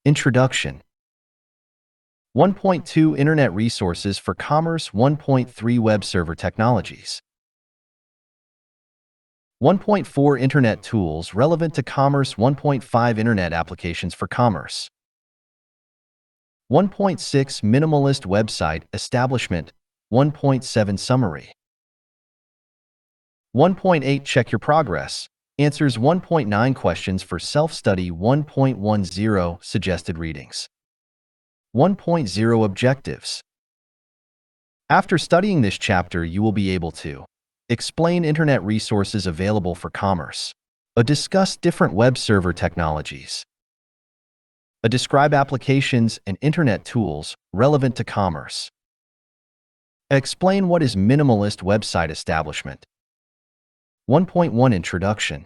Introduction. 1.2 Internet Resources for Commerce. 1.3 Web Server Technologies. 1.4 Internet Tools relevant to commerce. 1.5 Internet Applications for commerce. 1.6 Minimalist Website Establishment. 1.7 Summary. 1.8 Check Your Progress. Answers 1.9 Questions for Self-Study. 1.10 Suggested Readings. 1.0 Objectives. After studying this chapter, you will be able to explain Internet resources available for commerce, discuss different web server technologies, describe applications and Internet tools relevant to commerce, explain what is minimalist website establishment. 1.1 Introduction.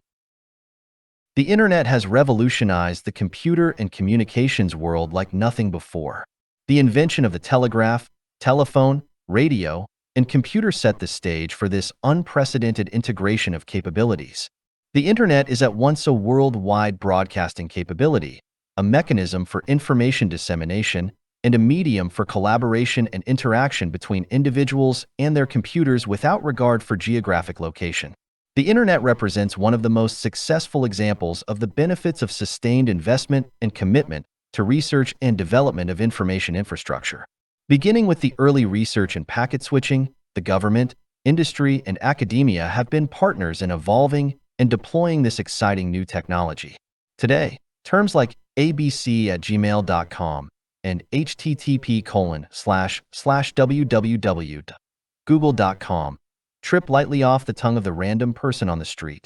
The Internet has revolutionized the computer and communications world like nothing before. The invention of the telegraph, telephone, radio, and computer set the stage for this unprecedented integration of capabilities. The Internet is at once a worldwide broadcasting capability, a mechanism for information dissemination, and a medium for collaboration and interaction between individuals and their computers without regard for geographic location. The Internet represents one of the most successful examples of the benefits of sustained investment and commitment to research and development of information infrastructure. Beginning with the early research in packet switching, the government, industry, and academia have been partners in evolving and deploying this exciting new technology. Today, terms like abc@gmail.com and http://www.google.com trip lightly off the tongue of the random person on the street.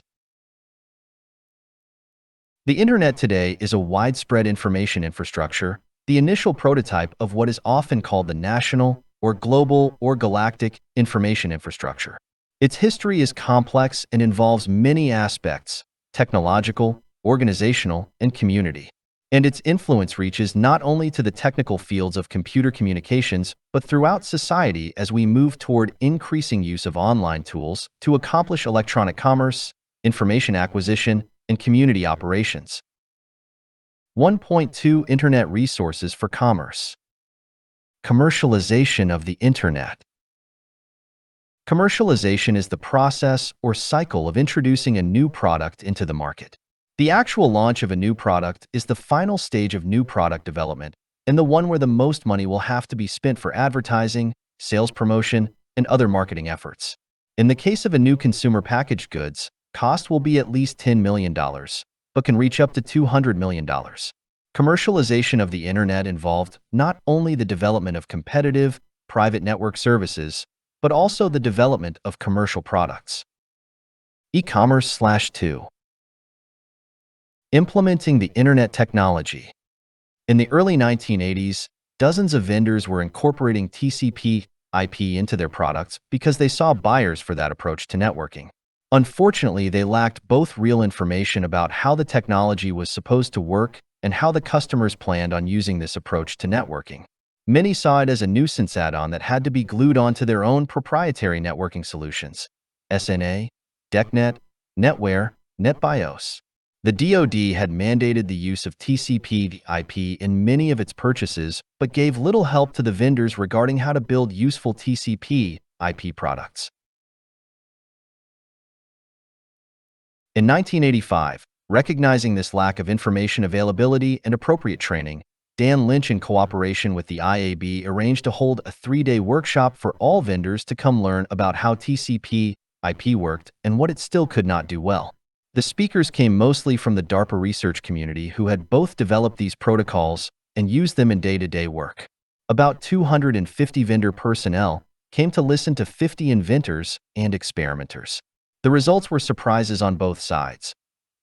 The Internet today is a widespread information infrastructure, the initial prototype of what is often called the national or global or galactic information infrastructure. Its history is complex and involves many aspects: technological, organizational, and community. And its influence reaches not only to the technical fields of computer communications, but throughout society as we move toward increasing use of online tools to accomplish electronic commerce, information acquisition, and community operations. 1.2 Internet Resources for Commerce. Commercialization of the Internet. Commercialization is the process or cycle of introducing a new product into the market. The actual launch of a new product is the final stage of new product development and the one where the most money will have to be spent for advertising, sales promotion, and other marketing efforts. In the case of a new consumer packaged goods, cost will be at least $10 million, but can reach up to $200 million. Commercialization of the Internet involved not only the development of competitive, private network services, but also the development of commercial products. E-commerce/2. Implementing the Internet technology. In the early 1980s, dozens of vendors were incorporating TCP/IP into their products because they saw buyers for that approach to networking. Unfortunately, they lacked both real information about how the technology was supposed to work and how the customers planned on using this approach to networking. Many saw it as a nuisance add-on that had to be glued onto their own proprietary networking solutions: SNA, DECnet, NetWare, NetBIOS. The DoD had mandated the use of TCP/IP in many of its purchases, but gave little help to the vendors regarding how to build useful TCP/IP products. In 1985, recognizing this lack of information availability and appropriate training, Dan Lynch, in cooperation with the IAB, arranged to hold a 3-day workshop for all vendors to come learn about how TCP/IP worked and what it still could not do well. The speakers came mostly from the DARPA research community, who had both developed these protocols and used them in day-to-day work. About 250 vendor personnel came to listen to 50 inventors and experimenters. The results were surprises on both sides.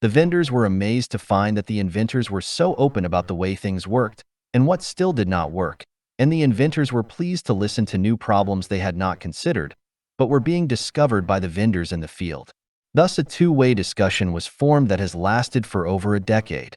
The vendors were amazed to find that the inventors were so open about the way things worked and what still did not work, and the inventors were pleased to listen to new problems they had not considered, but were being discovered by the vendors in the field. Thus, a two-way discussion was formed that has lasted for over a decade.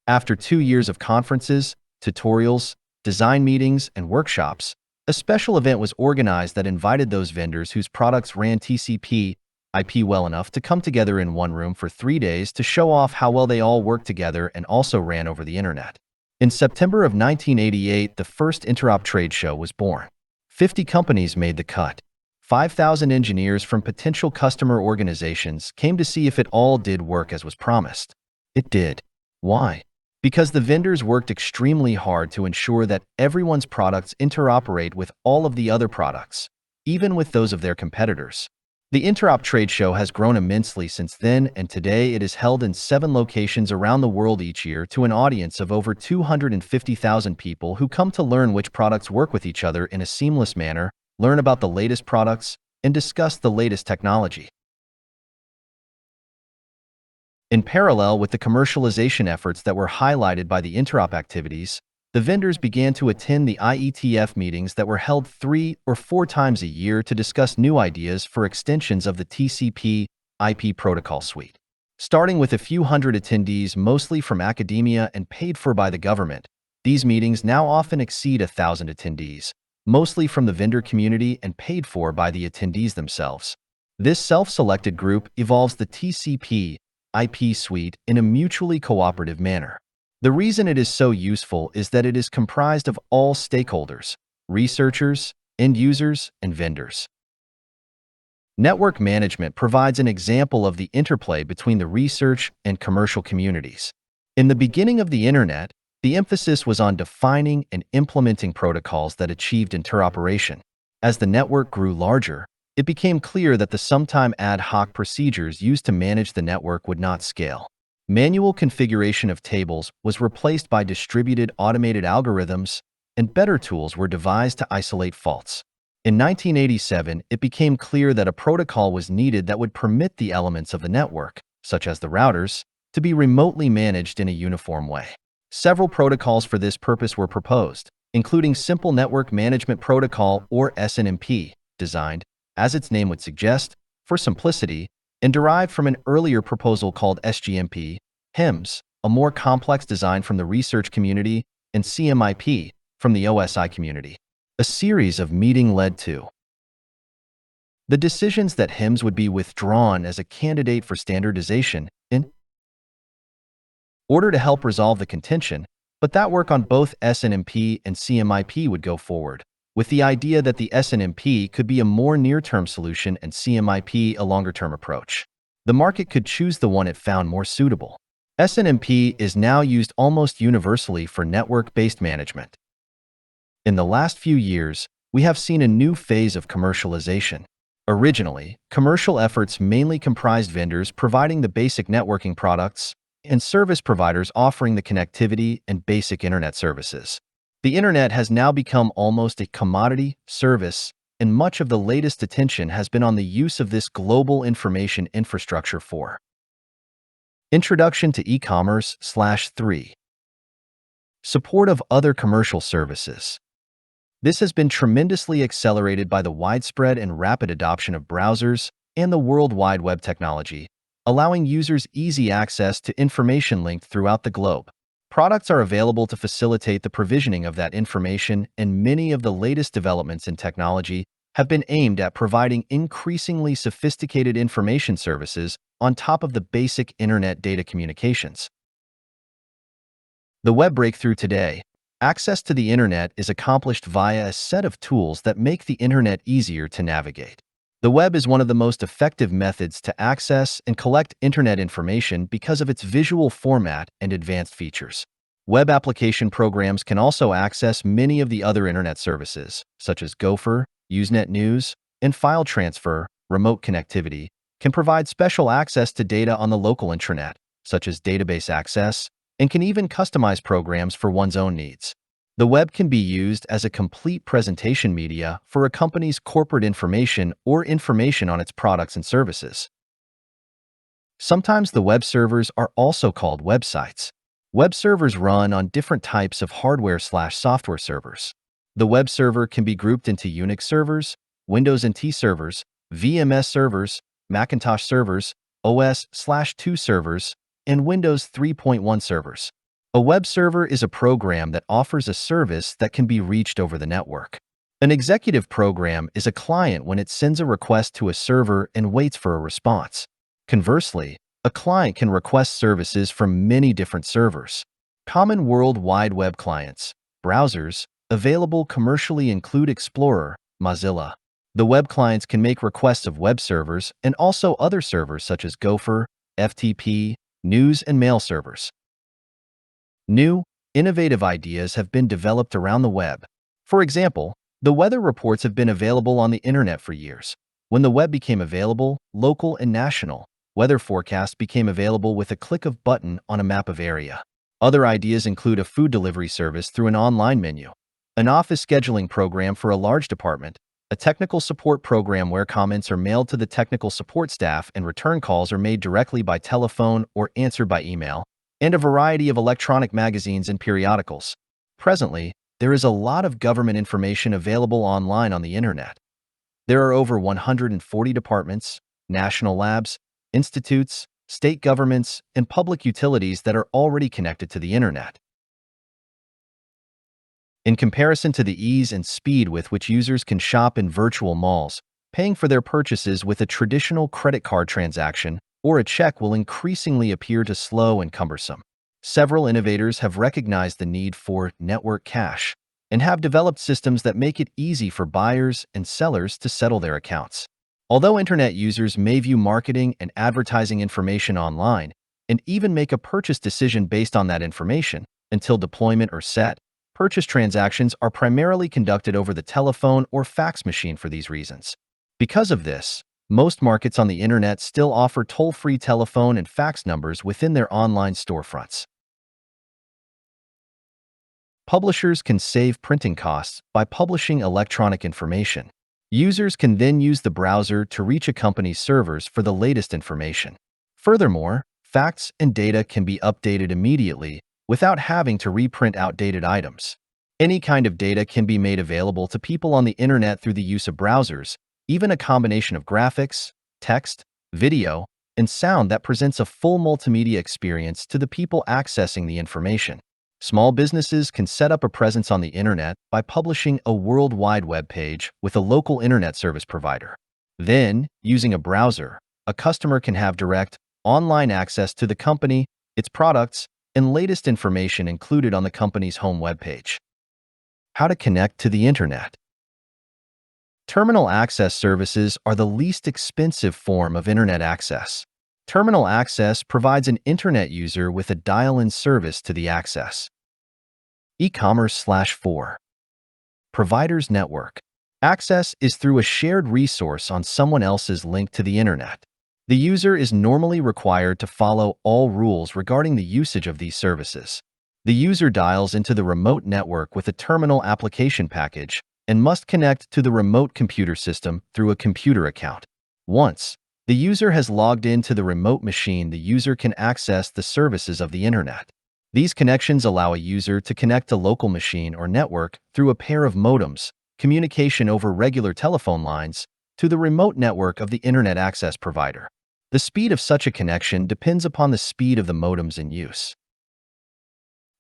After 2 years of conferences, tutorials, design meetings, and workshops, a special event was organized that invited those vendors whose products ran TCP/IP IP well enough to come together in one room for 3 days to show off how well they all worked together and also ran over the internet. In September of 1988, the first Interop trade show was born. 50 companies made the cut. 5,000 engineers from potential customer organizations came to see if it all did work as was promised. It did. Why? Because the vendors worked extremely hard to ensure that everyone's products interoperate with all of the other products, even with those of their competitors. The Interop trade show has grown immensely since then, and today it is held in 7 locations around the world each year to an audience of over 250,000 people who come to learn which products work with each other in a seamless manner, learn about the latest products, and discuss the latest technology. In parallel with the commercialization efforts that were highlighted by the Interop activities, the vendors began to attend the IETF meetings that were held 3 or 4 times a year to discuss new ideas for extensions of the TCP/IP protocol suite. Starting with a few hundred attendees, mostly from academia and paid for by the government, these meetings now often exceed 1,000 attendees, mostly from the vendor community and paid for by the attendees themselves. This self-selected group evolves the TCP/IP suite in a mutually cooperative manner. The reason it is so useful is that it is comprised of all stakeholders: researchers, end users, and vendors. Network management provides an example of the interplay between the research and commercial communities. In the beginning of the Internet, the emphasis was on defining and implementing protocols that achieved interoperation. As the network grew larger, it became clear that the sometime ad hoc procedures used to manage the network would not scale. Manual configuration of tables was replaced by distributed automated algorithms, and better tools were devised to isolate faults. In 1987, it became clear that a protocol was needed that would permit the elements of the network, such as the routers, to be remotely managed in a uniform way. Several protocols for this purpose were proposed, including Simple Network Management Protocol, or SNMP, designed, as its name would suggest, for simplicity, and derived from an earlier proposal called SGMP, HIMS, a more complex design from the research community, and CMIP, from the OSI community. A series of meetings led to the decisions that HIMS would be withdrawn as a candidate for standardization in order to help resolve the contention, but that work on both SNMP and CMIP would go forward, with the idea that the SNMP could be a more near-term solution and CMIP a longer-term approach. The market could choose the one it found more suitable. SNMP is now used almost universally for network-based management. In the last few years, we have seen a new phase of commercialization. Originally, commercial efforts mainly comprised vendors providing the basic networking products and service providers offering the connectivity and basic internet services. The internet has now become almost a commodity service, and much of the latest attention has been on the use of this global information infrastructure for Introduction to E-commerce/3 Support of other commercial services. This has been tremendously accelerated by the widespread and rapid adoption of browsers and the World Wide Web technology, allowing users easy access to information linked throughout the globe. Products are available to facilitate the provisioning of that information, and many of the latest developments in technology have been aimed at providing increasingly sophisticated information services on top of the basic internet data communications. The web breakthrough today. Access to the internet is accomplished via a set of tools that make the internet easier to navigate. The web is one of the most effective methods to access and collect internet information because of its visual format and advanced features. Web application programs can also access many of the other internet services, such as Gopher, Usenet News, and file transfer. Remote connectivity can provide special access to data on the local intranet, such as database access, and can even customize programs for one's own needs. The web can be used as a complete presentation media for a company's corporate information or information on its products and services. Sometimes the web servers are also called websites. Web servers run on different types of hardware/software servers. The web server can be grouped into Unix servers, Windows NT servers, VMS servers, Macintosh servers, OS/2 servers, and Windows 3.1 servers. A web server is a program that offers a service that can be reached over the network. An executive program is a client when it sends a request to a server and waits for a response. Conversely, a client can request services from many different servers. Common World Wide Web clients, browsers, available commercially include Explorer, Mozilla. The web clients can make requests of web servers and also other servers such as Gopher, FTP, news and mail servers. New, innovative ideas have been developed around the web. For example, the weather reports have been available on the internet for years. When the web became available, local and national, weather forecasts became available with a click of button on a map of area. Other ideas include a food delivery service through an online menu, an office scheduling program for a large department, a technical support program where comments are mailed to the technical support staff and return calls are made directly by telephone or answered by email, and a variety of electronic magazines and periodicals. Presently, there is a lot of government information available online on the internet. There are over 140 departments, national labs, institutes, state governments, and public utilities that are already connected to the internet. In comparison to the ease and speed with which users can shop in virtual malls, paying for their purchases with a traditional credit card transaction or a check will increasingly appear to slow and cumbersome. Several innovators have recognized the need for network cash and have developed systems that make it easy for buyers and sellers to settle their accounts. Although internet users may view marketing and advertising information online and even make a purchase decision based on that information, until deployment or set, purchase transactions are primarily conducted over the telephone or fax machine for these reasons. Because of this, most markets on the internet still offer toll-free telephone and fax numbers within their online storefronts. Publishers can save printing costs by publishing electronic information. Users can then use the browser to reach a company's servers for the latest information. Furthermore, facts and data can be updated immediately without having to reprint outdated items. Any kind of data can be made available to people on the internet through the use of browsers, even a combination of graphics, text, video, and sound that presents a full multimedia experience to the people accessing the information. Small businesses can set up a presence on the internet by publishing a worldwide web page with a local internet service provider. Then, using a browser, a customer can have direct, online access to the company, its products, and latest information included on the company's home webpage. How to connect to the internet. Terminal access services are the least expensive form of internet access. Terminal access provides an internet user with a dial-in service to the access. E-commerce/4. Provider's network. Access is through a shared resource on someone else's link to the internet. The user is normally required to follow all rules regarding the usage of these services. The user dials into the remote network with a terminal application package and must connect to the remote computer system through a computer account. Once the user has logged into the remote machine, the user can access the services of the internet. These connections allow a user to connect a local machine or network through a pair of modems, communication over regular telephone lines, to the remote network of the internet access provider. The speed of such a connection depends upon the speed of the modems in use.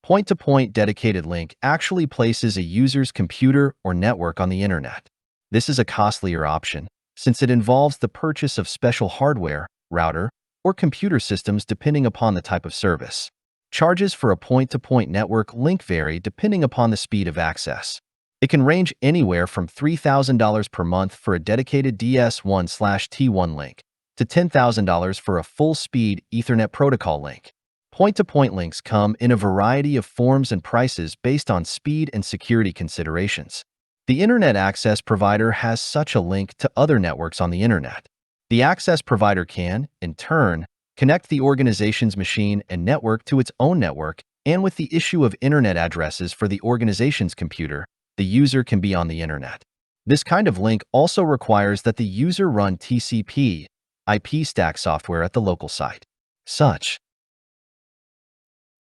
Point-to-point dedicated link actually places a user's computer or network on the internet. This is a costlier option, since it involves the purchase of special hardware, router, or computer systems depending upon the type of service. Charges for a point-to-point network link vary depending upon the speed of access. It can range anywhere from $3,000 per month for a dedicated DS1/T1 link to $10,000 for a full-speed Ethernet protocol link. Point-to-point links come in a variety of forms and prices based on speed and security considerations. The internet access provider has such a link to other networks on the internet. The access provider can, in turn, connect the organization's machine and network to its own network, and with the issue of internet addresses for the organization's computer, the user can be on the internet. This kind of link also requires that the user run TCP, IP stack software at the local site. Such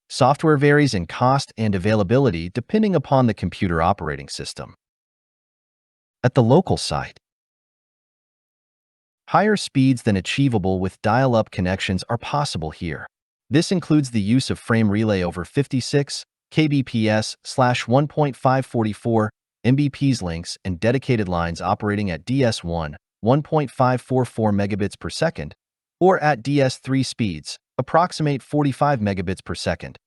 software varies in cost and availability depending upon the computer operating system. At the local site, higher speeds than achievable with dial-up connections are possible here. This includes the use of frame relay over 56 kbps/1.544 MBPs links, and dedicated lines operating at DS1, 1.544 megabits per second, or at DS3 speeds, approximate 45 megabits per second.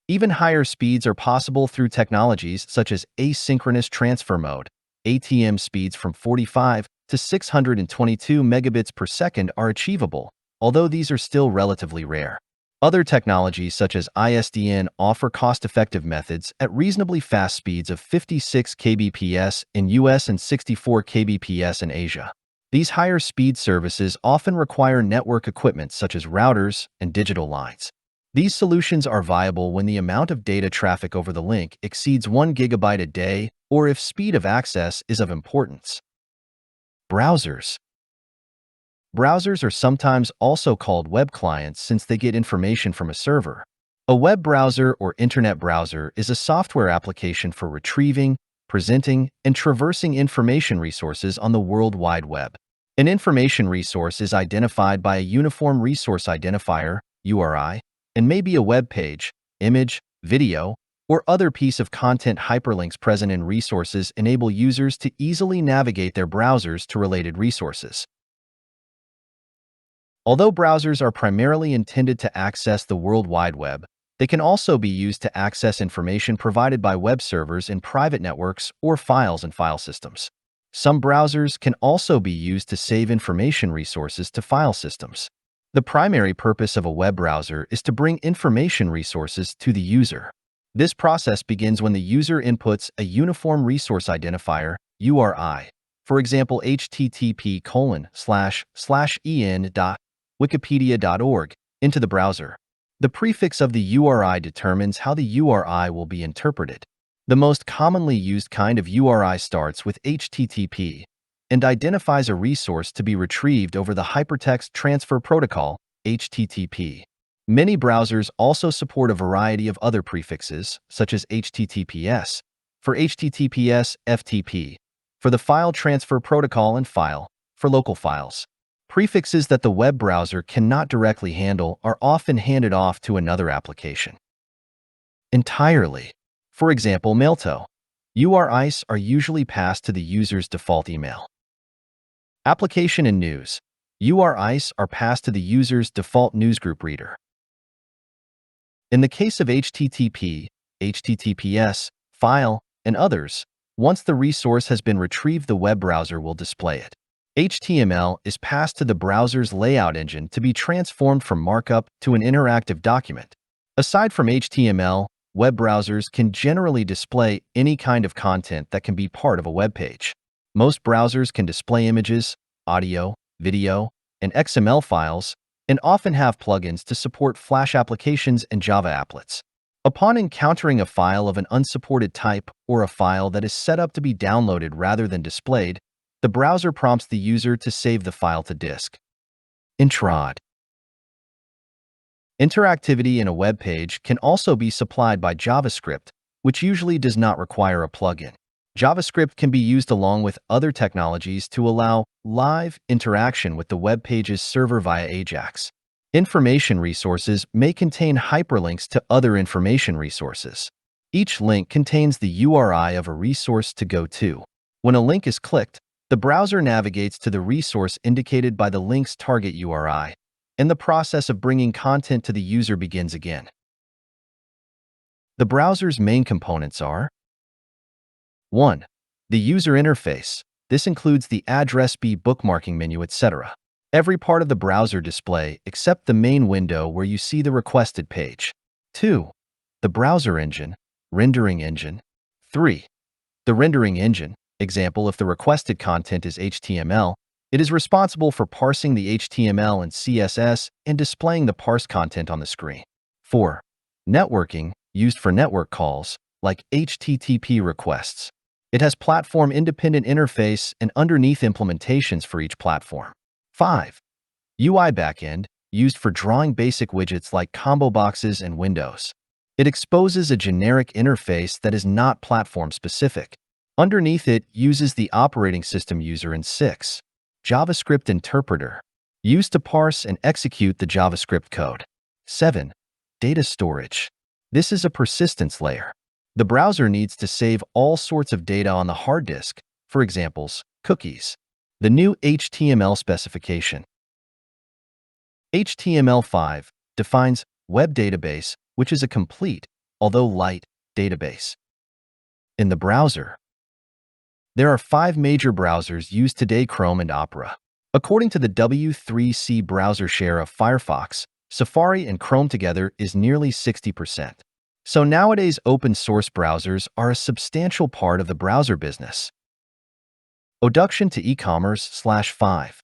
Even higher speeds are possible through technologies such as asynchronous transfer mode. ATM speeds from 45 to 622 megabits per second are achievable, although these are still relatively rare. Other technologies such as ISDN offer cost-effective methods at reasonably fast speeds of 56 kbps in US and 64 kbps in Asia. These higher speed services often require network equipment such as routers and digital lines. These solutions are viable when the amount of data traffic over the link exceeds 1 gigabyte a day or if speed of access is of importance. Browsers. Browsers are sometimes also called web clients since they get information from a server. A web browser or internet browser is a software application for retrieving, presenting, and traversing information resources on the World Wide Web. An information resource is identified by a Uniform Resource Identifier, URI, and may be a web page, image, video, or other piece of content. Hyperlinks present in resources enable users to easily navigate their browsers to related resources. Although browsers are primarily intended to access the World Wide Web, they can also be used to access information provided by web servers in private networks or files in file systems. Some browsers can also be used to save information resources to file systems. The primary purpose of a web browser is to bring information resources to the user. This process begins when the user inputs a Uniform Resource Identifier, URI, for example http://en.wikipedia.org, into the browser. The prefix of the URI determines how the URI will be interpreted. The most commonly used kind of URI starts with HTTP and identifies a resource to be retrieved over the Hypertext Transfer Protocol, HTTP. Many browsers also support a variety of other prefixes, such as HTTPS, for HTTPS, FTP, for the File Transfer Protocol, and File, for local files. Prefixes that the web browser cannot directly handle are often handed off to another application entirely. For example, Mailto. URIs are usually passed to the user's default email. Application and news. URIs are passed to the user's default newsgroup reader. In the case of HTTP, HTTPS, file, and others, once the resource has been retrieved, the web browser will display it. HTML is passed to the browser's layout engine to be transformed from markup to an interactive document. Aside from HTML, web browsers can generally display any kind of content that can be part of a web page. Most browsers can display images, audio, video, and XML files, and often have plugins to support Flash applications and Java applets. Upon encountering a file of an unsupported type or a file that is set up to be downloaded rather than displayed, the browser prompts the user to save the file to disk. Introd. Interactivity in a web page can also be supplied by JavaScript, which usually does not require a plugin. JavaScript can be used along with other technologies to allow live interaction with the web page's server via AJAX. Information resources may contain hyperlinks to other information resources. Each link contains the URI of a resource to go to. When a link is clicked, the browser navigates to the resource indicated by the link's target URI, and the process of bringing content to the user begins again. The browser's main components are 1. The user interface. This includes the address bar, bookmarking menu, etc. Every part of the browser display except the main window where you see the requested page. 2. The browser engine, rendering engine. 3. The rendering engine. Example, if the requested content is HTML, it is responsible for parsing the HTML and CSS and displaying the parsed content on the screen. 4. Networking, used for network calls, like HTTP requests. It has platform-independent interface and underneath implementations for each platform. 5. UI backend, used for drawing basic widgets like combo boxes and windows. It exposes a generic interface that is not platform-specific. Underneath it uses the operating system user. And 6. JavaScript interpreter, used to parse and execute the JavaScript code. 7. Data storage. This is a persistence layer. The browser needs to save all sorts of data on the hard disk, for examples, cookies. The new HTML specification. HTML5 defines web database, which is a complete, although light, database. In the browser, there are 5 major browsers used today: Chrome and Opera. According to the W3C browser share of Firefox, Safari and Chrome together is nearly 60%. So nowadays, open-source browsers are a substantial part of the browser business. Introduction to e-commerce/5.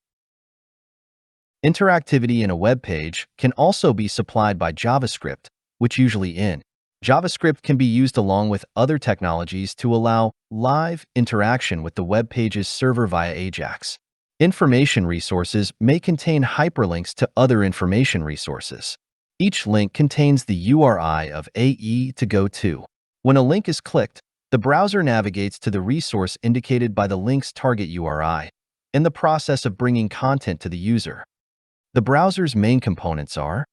Interactivity in a web page can also be supplied by JavaScript, which usually in JavaScript can be used along with other technologies to allow live interaction with the web page's server via AJAX. Information resources may contain hyperlinks to other information resources. Each link contains the URI of AE to go to. When a link is clicked, the browser navigates to the resource indicated by the link's target URI, in the process of bringing content to the user. The browser's main components are: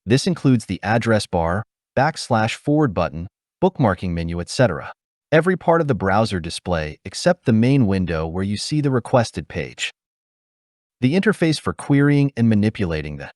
this includes the address bar, // button, bookmarking menu, etc. Every part of the browser display except the main window where you see the requested page. The interface for querying and manipulating the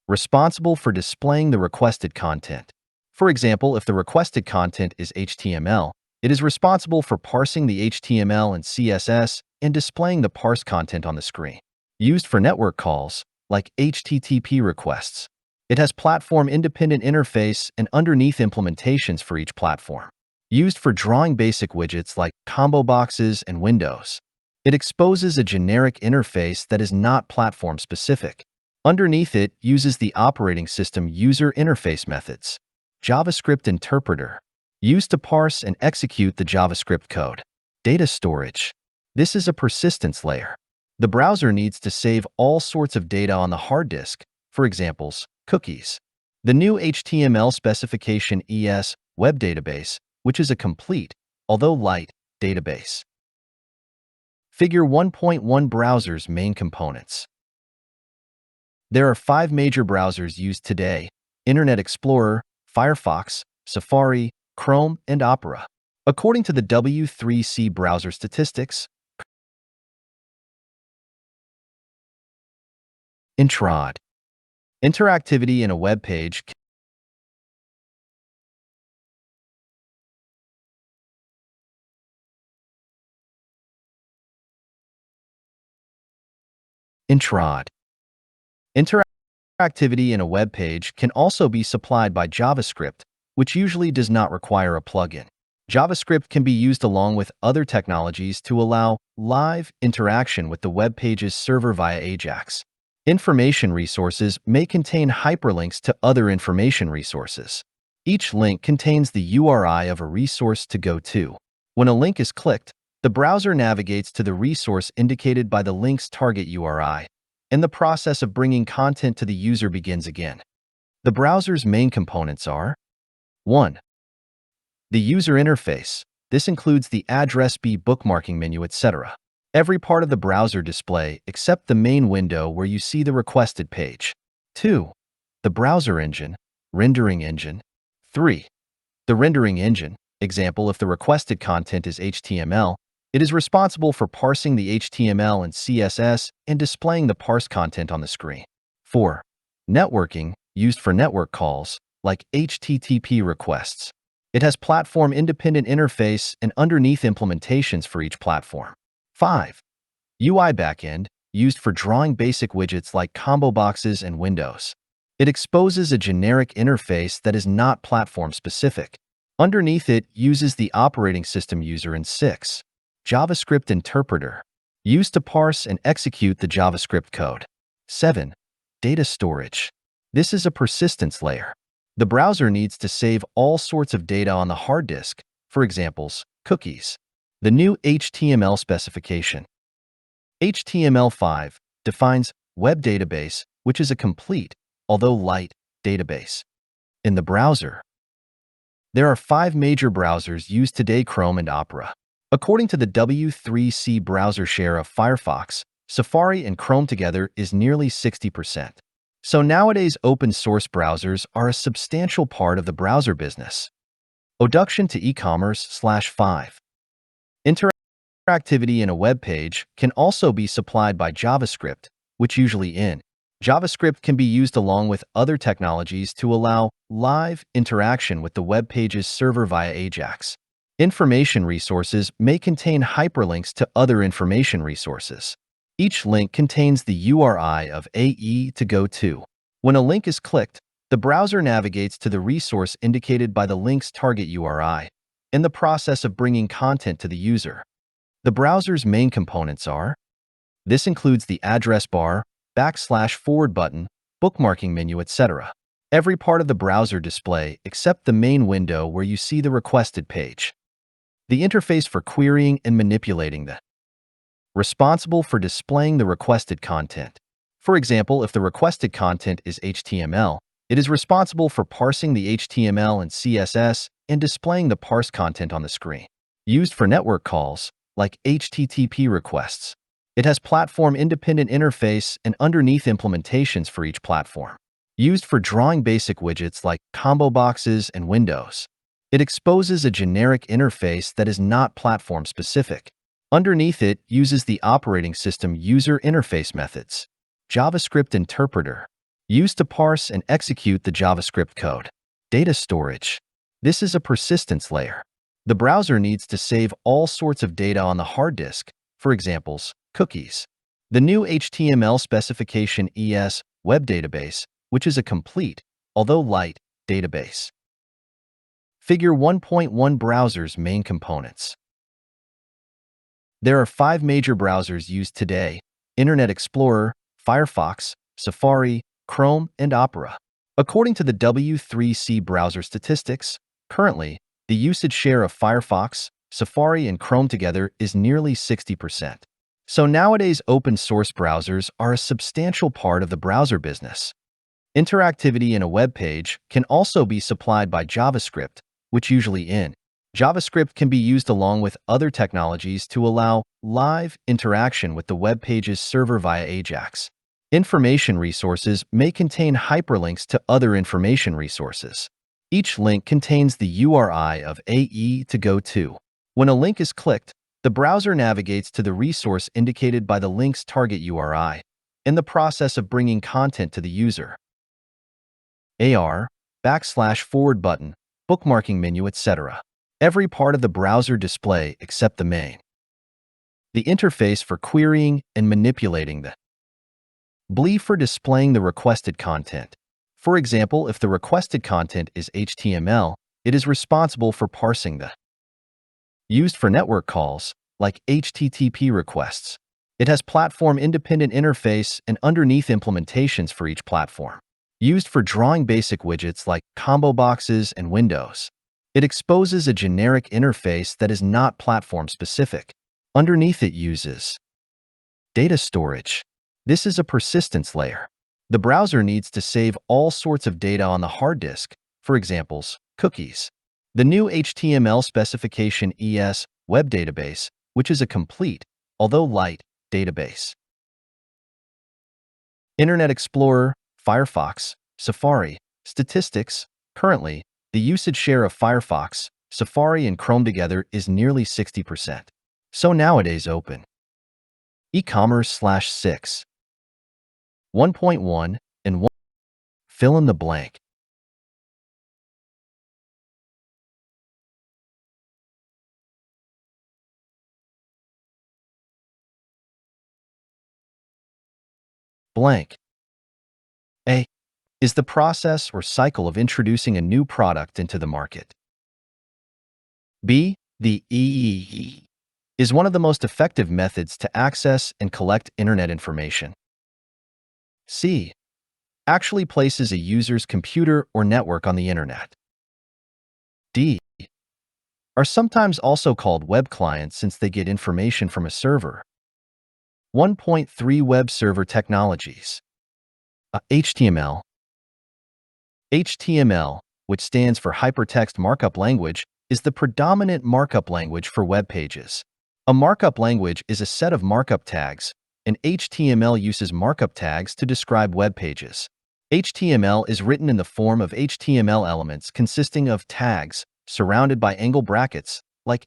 responsible for displaying the requested content. For example, if the requested content is HTML, it is responsible for parsing the HTML and CSS and displaying the parsed content on the screen. Used for network calls, like HTTP requests. It has platform-independent interface and underneath implementations for each platform. Used for drawing basic widgets like combo boxes and windows. It exposes a generic interface that is not platform-specific. Underneath it uses the operating system user interface methods. JavaScript interpreter. Used to parse and execute the JavaScript code. Data storage. This is a persistence layer. The browser needs to save all sorts of data on the hard disk, for examples, cookies. The new HTML specification ES web database, which is a complete, although light, database. Figure 1.1 Browser's main components. There are 5 major browsers used today: Internet Explorer, Firefox, Safari, Chrome, and Opera. According to the W3C browser statistics, Trọn. Interactivity in a web page Trọn. Interactivity in a web page can also be supplied by JavaScript, which usually does not require a plugin. JavaScript can be used along with other technologies to allow live interaction with the web page's server via AJAX. Information resources may contain hyperlinks to other information resources. Each link contains the URI of a resource to go to. When a link is clicked, the browser navigates to the resource indicated by the link's target URI, and the process of bringing content to the user begins again. The browser's main components are: 1. The user interface. This includes the address bar, bookmarking menu, etc. Every part of the browser display except the main window where you see the requested page. 2. The browser engine, rendering engine. 3. The rendering engine. Example, if the requested content is HTML, it is responsible for parsing the HTML and CSS and displaying the parsed content on the screen. 4. Networking, used for network calls, like HTTP requests. It has platform-independent interface and underneath implementations for each platform. 5. UI backend, used for drawing basic widgets like combo boxes and windows. It exposes a generic interface that is not platform-specific. Underneath it uses the operating system user in 6. JavaScript interpreter, used to parse and execute the JavaScript code. 7. Data storage. This is a persistence layer. The browser needs to save all sorts of data on the hard disk, for examples, cookies. The new HTML specification. HTML5 defines web database, which is a complete, although light, database. In the browser, there are 5 major browsers used today: Chrome and Opera. According to the W3C browser share of Firefox, Safari and Chrome together is nearly 60%. So nowadays, open source browsers are a substantial part of the browser business. Introduction to e-commerce/5. Interactivity in a web page can also be supplied by JavaScript, which usually in JavaScript can be used along with other technologies to allow live interaction with the web page's server via AJAX. Information resources may contain hyperlinks to other information resources. Each link contains the URI of AE to go to. When a link is clicked, the browser navigates to the resource indicated by the link's target URI, in the process of bringing content to the user. The browser's main components are: this includes the address bar, // button, bookmarking menu, etc. Every part of the browser display except the main window where you see the requested page. The interface for querying and manipulating the responsible for displaying the requested content. For example, if the requested content is HTML, it is responsible for parsing the HTML and CSS and displaying the parsed content on the screen. Used for network calls, like HTTP requests. It has platform-independent interface and underneath implementations for each platform. Used for drawing basic widgets like combo boxes and windows. It exposes a generic interface that is not platform-specific. Underneath it uses the operating system user interface methods. JavaScript interpreter. Used to parse and execute the JavaScript code. Data storage. This is a persistence layer. The browser needs to save all sorts of data on the hard disk, for examples, cookies. The new HTML specification ES web database, which is a complete, although light, database. Figure 1.1 Browser's main components. There are 5 major browsers used today: Internet Explorer, Firefox, Safari, Chrome, and Opera. According to the W3C browser statistics, currently, the usage share of Firefox, Safari, and Chrome together is nearly 60%. So nowadays, open source browsers are a substantial part of the browser business. Interactivity in a web page can also be supplied by JavaScript, which usually in JavaScript can be used along with other technologies to allow live interaction with the web page's server via AJAX. Information resources may contain hyperlinks to other information resources. Each link contains the URI of AE to go to. When a link is clicked, the browser navigates to the resource indicated by the link's target URI, in the process of bringing content to the user. AR, // button, bookmarking menu, etc. Every part of the browser display except the main. The interface for querying and manipulating the BLE for displaying the requested content. For example, if the requested content is HTML, it is responsible for parsing the used for network calls, like HTTP requests. It has platform-independent interface and underneath implementations for each platform. Used for drawing basic widgets like combo boxes and windows. It exposes a generic interface that is not platform-specific. Underneath it uses data storage. This is a persistence layer. The browser needs to save all sorts of data on the hard disk, for examples, cookies. The new HTML specification ES web database, which is a complete, although light, database. Internet Explorer, Firefox, Safari, statistics. Currently, the usage share of Firefox, Safari, and Chrome together is nearly 60%. So nowadays, open e-commerce/6. 1.1 and 1. Fill in the blank. Blank. A is the process or cycle of introducing a new product into the market. B, the EEE, is one of the most effective methods to access and collect internet information. C, actually places a user's computer or network on the internet. D, are sometimes also called web clients since they get information from a server. 1.3 Web server technologies. HTML. HTML, which stands for Hypertext Markup Language, is the predominant markup language for web pages. A markup language is a set of markup tags, and HTML uses markup tags to describe web pages. HTML is written in the form of HTML elements consisting of tags surrounded by angle brackets, like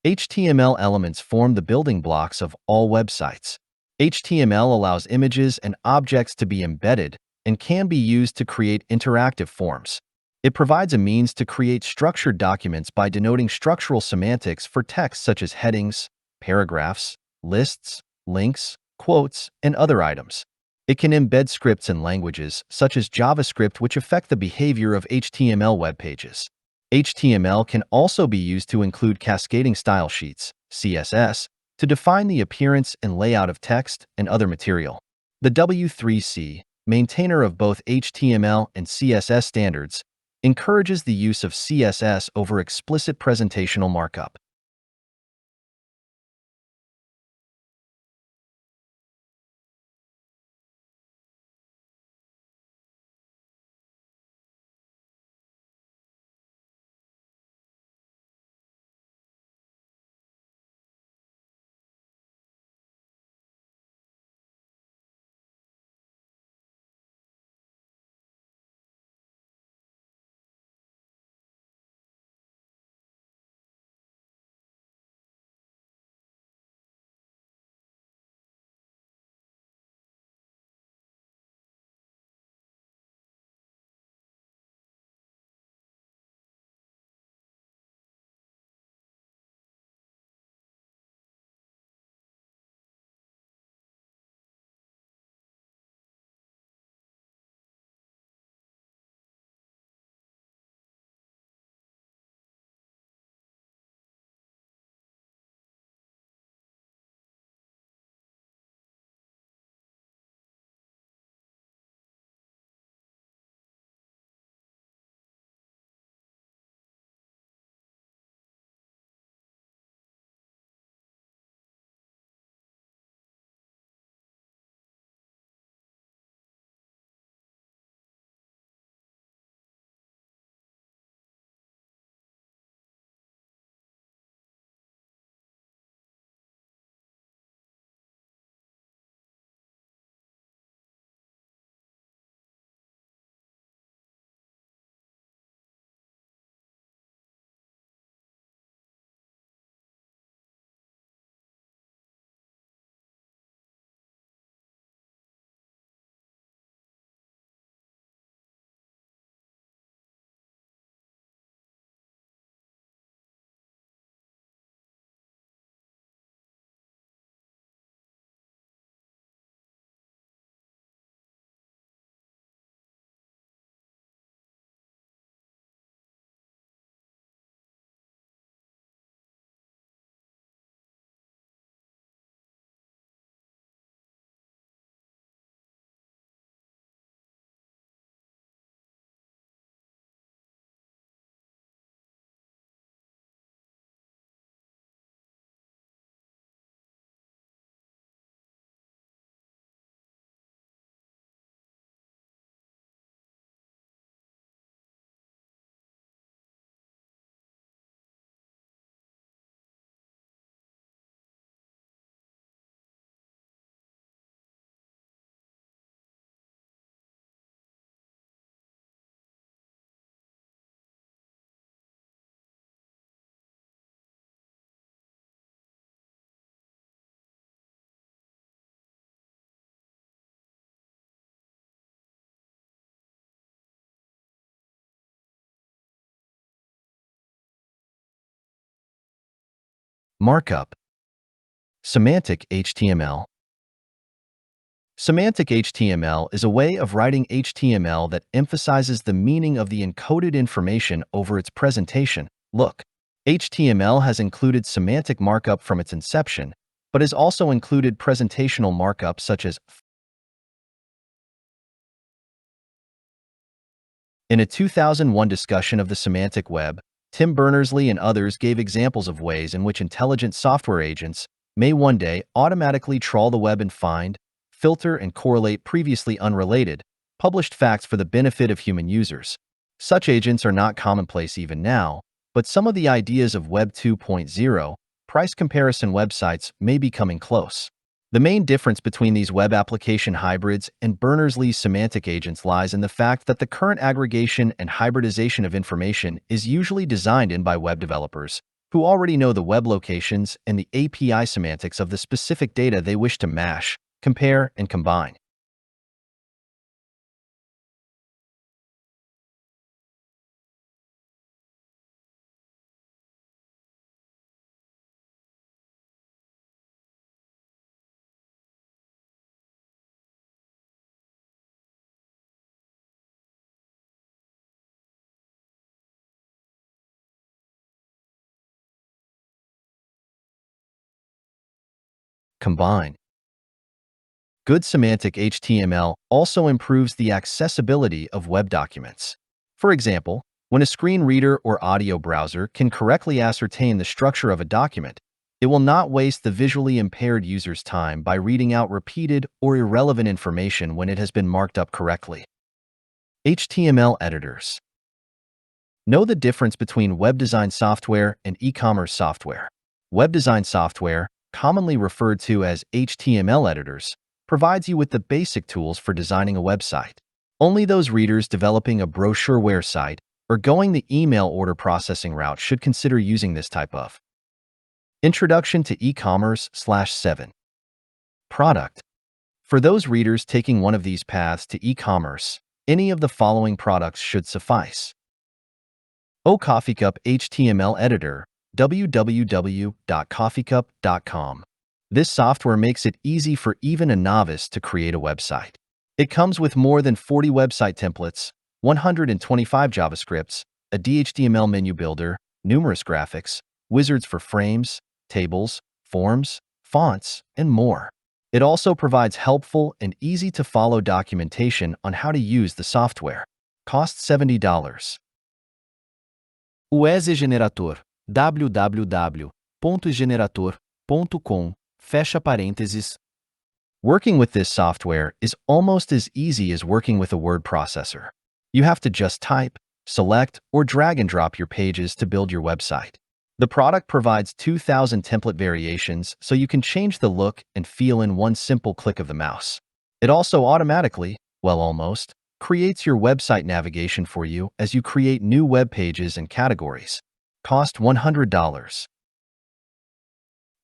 HTML elements form the building blocks of all websites. HTML allows images and objects to be embedded and can be used to create interactive forms. It provides a means to create structured documents by denoting structural semantics for text such as headings, paragraphs, lists, links, quotes, and other items. It can embed scripts in languages, such as JavaScript, which affect the behavior of HTML web pages. HTML can also be used to include cascading style sheets, CSS, to define the appearance and layout of text and other material. The W3C, maintainer of both HTML and CSS standards, encourages the use of CSS over explicit presentational markup. Markup. Semantic HTML. Semantic HTML is a way of writing HTML that emphasizes the meaning of the encoded information over its presentation. Look, HTML has included semantic markup from its inception, but has also included presentational markup such as in a 2001 discussion of the semantic web, Tim Berners-Lee and others gave examples of ways in which intelligent software agents may one day automatically trawl the web and find, filter, and correlate previously unrelated, published facts for the benefit of human users. Such agents are not commonplace even now, but some of the ideas of Web 2.0, price comparison websites, may be coming close. The main difference between these web application hybrids and Berners-Lee's semantic agents lies in the fact that the current aggregation and hybridization of information is usually designed in by web developers, who already know the web locations and the API semantics of the specific data they wish to mash, compare, and combine. Combine. Good semantic HTML also improves the accessibility of web documents. For example, when a screen reader or audio browser can correctly ascertain the structure of a document, it will not waste the visually impaired user's time by reading out repeated or irrelevant information when it has been marked up correctly. HTML editors. Know the difference between web design software and e-commerce software. Web design software, commonly referred to as HTML editors, provides you with the basic tools for designing a website. Only those readers developing a brochureware site or going the email order processing route should consider using this type of. Introduction to e-commerce/7. Product. For those readers taking one of these paths to e-commerce, any of the following products should suffice. CoffeeCup HTML Editor, www.coffeecup.com. This software makes it easy for even a novice to create a website. It comes with more than 40 website templates, 125 JavaScripts, a DHTML menu builder, numerous graphics, wizards for frames, tables, forms, fonts, and more. It also provides helpful and easy-to-follow documentation on how to use the software. Cost $70. O Generator, www.generator.com, fecha parênteses. Working with this software is almost as easy as working with a word processor. You have to just type, select, or drag and drop your pages to build your website. The product provides 2,000 template variations so you can change the look and feel in one simple click of the mouse. It also automatically, almost, creates your website navigation for you as you create new web pages and categories. Cost $100.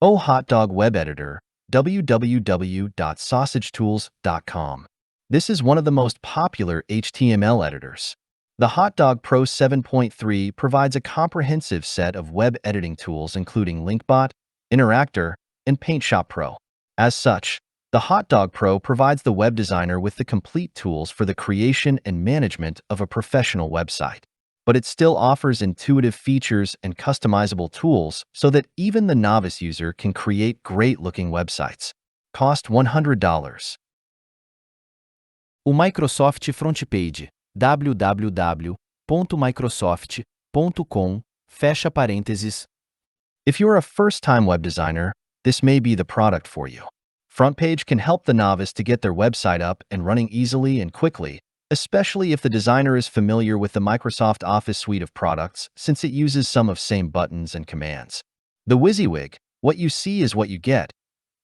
Hotdog Web Editor, www.sausagetools.com. This is one of the most popular HTML editors. The Hotdog Pro 7.3 provides a comprehensive set of web editing tools including Linkbot, Interactor, and PaintShop Pro. As such, the Hotdog Pro provides the web designer with the complete tools for the creation and management of a professional website. But it still offers intuitive features and customizable tools so that even the novice user can create great-looking websites. Cost $100. O Microsoft Front Page, www.microsoft.com, fecha parênteses. If you're a first-time web designer, this may be the product for you. Front Page can help the novice to get their website up and running easily and quickly, especially if the designer is familiar with the Microsoft Office suite of products since it uses some of same buttons and commands. The WYSIWYG, what you see is what you get,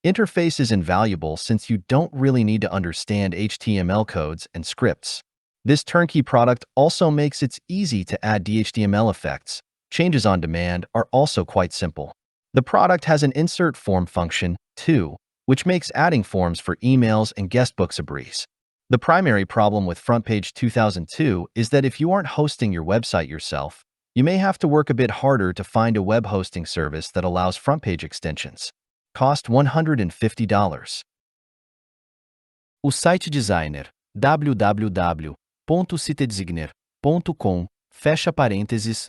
interface is invaluable since you don't really need to understand HTML codes and scripts. This turnkey product also makes it easy to add DHTML effects. Changes on demand are also quite simple. The product has an insert form function, too, which makes adding forms for emails and guestbooks a breeze. The primary problem with FrontPage 2002 is that if you aren't hosting your website yourself, you may have to work a bit harder to find a web hosting service that allows FrontPage extensions. Cost $150. O Site Designer, www.sitedesigner.com, fecha parênteses.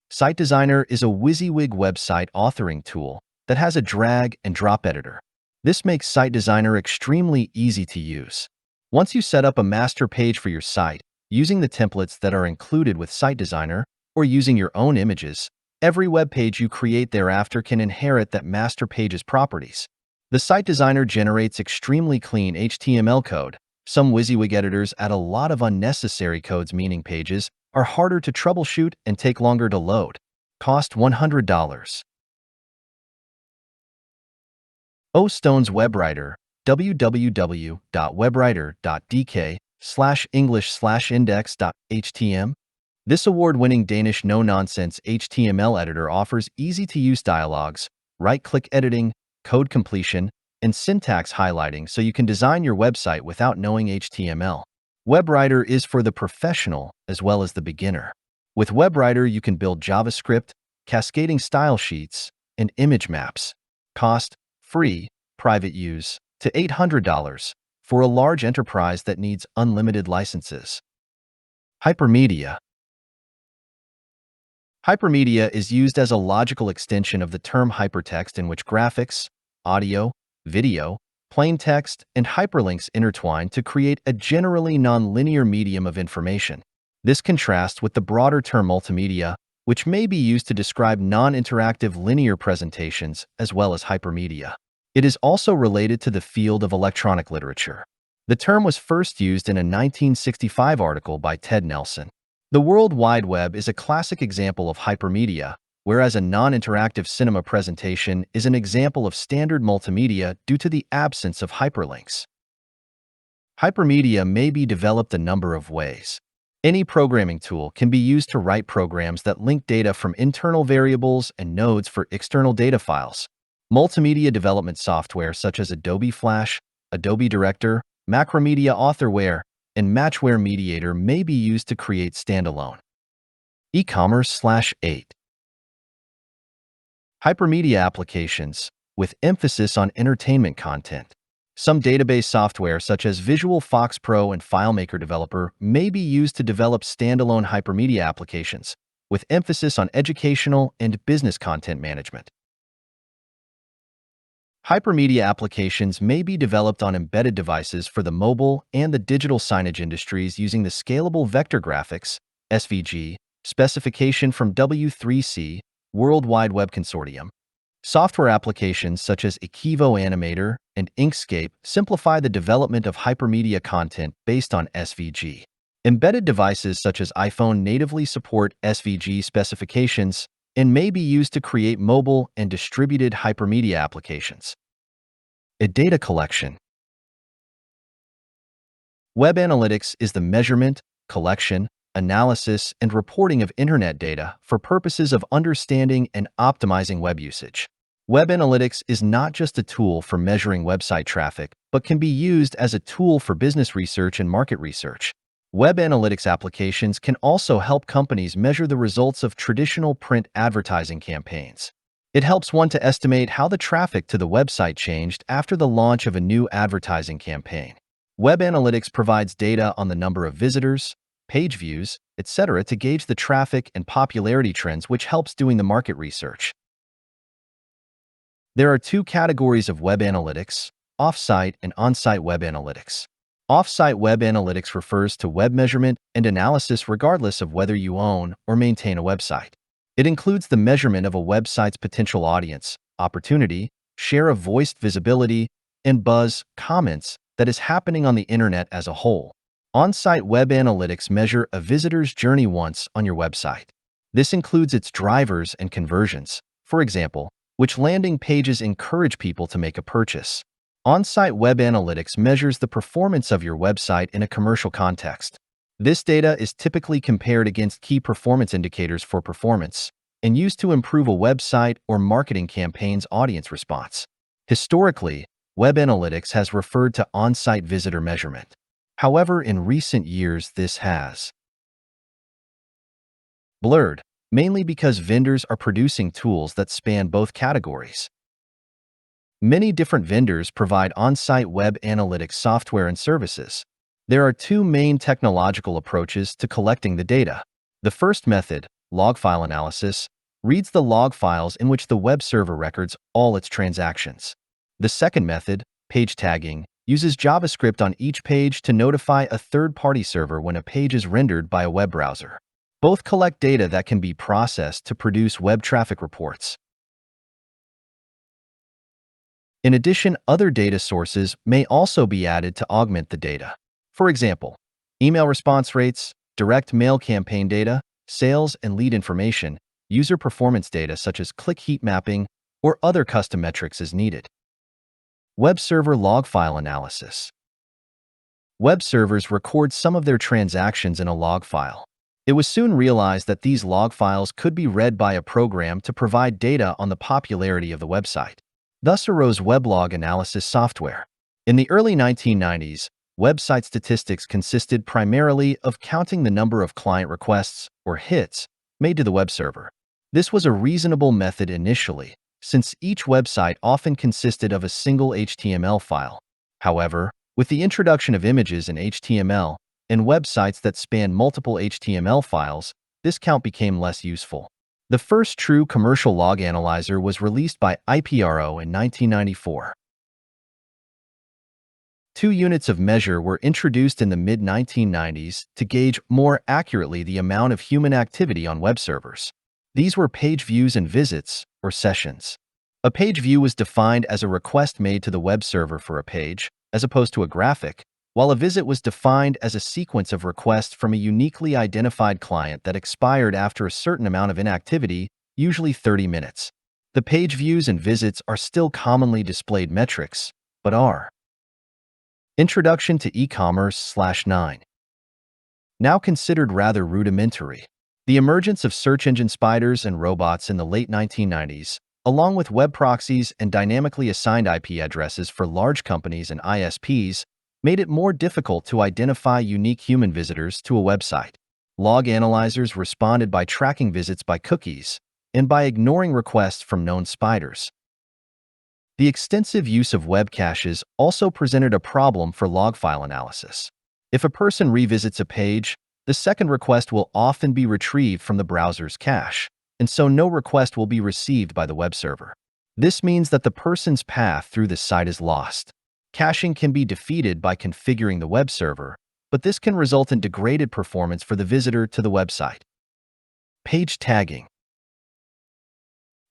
Site Designer is a WYSIWYG website authoring tool that has a drag and drop editor. This makes Site Designer extremely easy to use. Once you set up a master page for your site, using the templates that are included with Site Designer, or using your own images, every web page you create thereafter can inherit that master page's properties. The Site Designer generates extremely clean HTML code. Some WYSIWYG editors add a lot of unnecessary codes, meaning pages are harder to troubleshoot and take longer to load. Cost $100. O. Stone's WebWriter, www.webwriter.dk/english/index.htm. This award-winning Danish no-nonsense HTML editor offers easy-to-use dialogues, right-click editing, code completion, and syntax highlighting so you can design your website without knowing HTML. WebWriter is for the professional as well as the beginner. With WebWriter, you can build JavaScript, cascading style sheets, and image maps. Cost: free, private use, to $800 for a large enterprise that needs unlimited licenses. Hypermedia. Hypermedia is used as a logical extension of the term hypertext in which graphics, audio, video, plain text, and hyperlinks intertwine to create a generally non-linear medium of information. This contrasts with the broader term multimedia, which may be used to describe non-interactive linear presentations as well as hypermedia. It is also related to the field of electronic literature. The term was first used in a 1965 article by Ted Nelson. The World Wide Web is a classic example of hypermedia, whereas a non-interactive cinema presentation is an example of standard multimedia due to the absence of hyperlinks. Hypermedia may be developed a number of ways. Any programming tool can be used to write programs that link data from internal variables and nodes for external data files. Multimedia development software such as Adobe Flash, Adobe Director, Macromedia Authorware, and Matchware Mediator may be used to create standalone. E-commerce/8. Hypermedia applications, with emphasis on entertainment content. Some database software such as Visual Fox Pro and FileMaker Developer may be used to develop standalone hypermedia applications, with emphasis on educational and business content management. Hypermedia applications may be developed on embedded devices for the mobile and the digital signage industries using the Scalable Vector Graphics (SVG) specification from W3C, World Wide Web Consortium. Software applications such as Equivo Animator and Inkscape simplify the development of hypermedia content based on SVG. Embedded devices such as iPhone natively support SVG specifications and may be used to create mobile and distributed hypermedia applications. A data collection. Web analytics is the measurement, collection, analysis, and reporting of Internet data for purposes of understanding and optimizing web usage. Web analytics is not just a tool for measuring website traffic, but can be used as a tool for business research and market research. Web analytics applications can also help companies measure the results of traditional print advertising campaigns. It helps one to estimate how the traffic to the website changed after the launch of a new advertising campaign. Web analytics provides data on the number of visitors, page views, etc. to gauge the traffic and popularity trends, which helps doing the market research. There are two categories of web analytics: off-site and on-site web analytics. Off-site web analytics refers to web measurement and analysis regardless of whether you own or maintain a website. It includes the measurement of a website's potential audience, opportunity, share of voiced visibility, and buzz, comments that is happening on the internet as a whole. On-site web analytics measure a visitor's journey once on your website. This includes its drivers and conversions, for example, which landing pages encourage people to make a purchase. On-site web analytics measures the performance of your website in a commercial context. This data is typically compared against key performance indicators for performance and used to improve a website or marketing campaign's audience response. Historically, web analytics has referred to on-site visitor measurement. However, in recent years, this has blurred, mainly because vendors are producing tools that span both categories. Many different vendors provide on-site web analytics software and services. There are two main technological approaches to collecting the data. The first method, log file analysis, reads the log files in which the web server records all its transactions. The second method, page tagging, uses JavaScript on each page to notify a third-party server when a page is rendered by a web browser. Both collect data that can be processed to produce web traffic reports. In addition, other data sources may also be added to augment the data. For example, email response rates, direct mail campaign data, sales and lead information, user performance data such as click heat mapping, or other custom metrics as needed. Web server log file analysis. Web servers record some of their transactions in a log file. It was soon realized that these log files could be read by a program to provide data on the popularity of the website. Thus arose weblog analysis software. In the early 1990s, website statistics consisted primarily of counting the number of client requests, or hits, made to the web server. This was a reasonable method initially, since each website often consisted of a single HTML file. However, with the introduction of images in HTML and websites that span multiple HTML files, this count became less useful. The first true commercial log analyzer was released by IPRO in 1994. Two units of measure were introduced in the mid-1990s to gauge more accurately the amount of human activity on web servers. These were page views and visits, or sessions. A page view was defined as a request made to the web server for a page, as opposed to a graphic, while a visit was defined as a sequence of requests from a uniquely identified client that expired after a certain amount of inactivity, usually 30 minutes. The page views and visits are still commonly displayed metrics, but are. Introduction to e-commerce/9. Now considered rather rudimentary. The emergence of search engine spiders and robots in the late 1990s, along with web proxies and dynamically assigned IP addresses for large companies and ISPs, made it more difficult to identify unique human visitors to a website. Log analyzers responded by tracking visits by cookies and by ignoring requests from known spiders. The extensive use of web caches also presented a problem for log file analysis. If a person revisits a page, the second request will often be retrieved from the browser's cache, and so no request will be received by the web server. This means that the person's path through the site is lost. Caching can be defeated by configuring the web server, but this can result in degraded performance for the visitor to the website. Page tagging.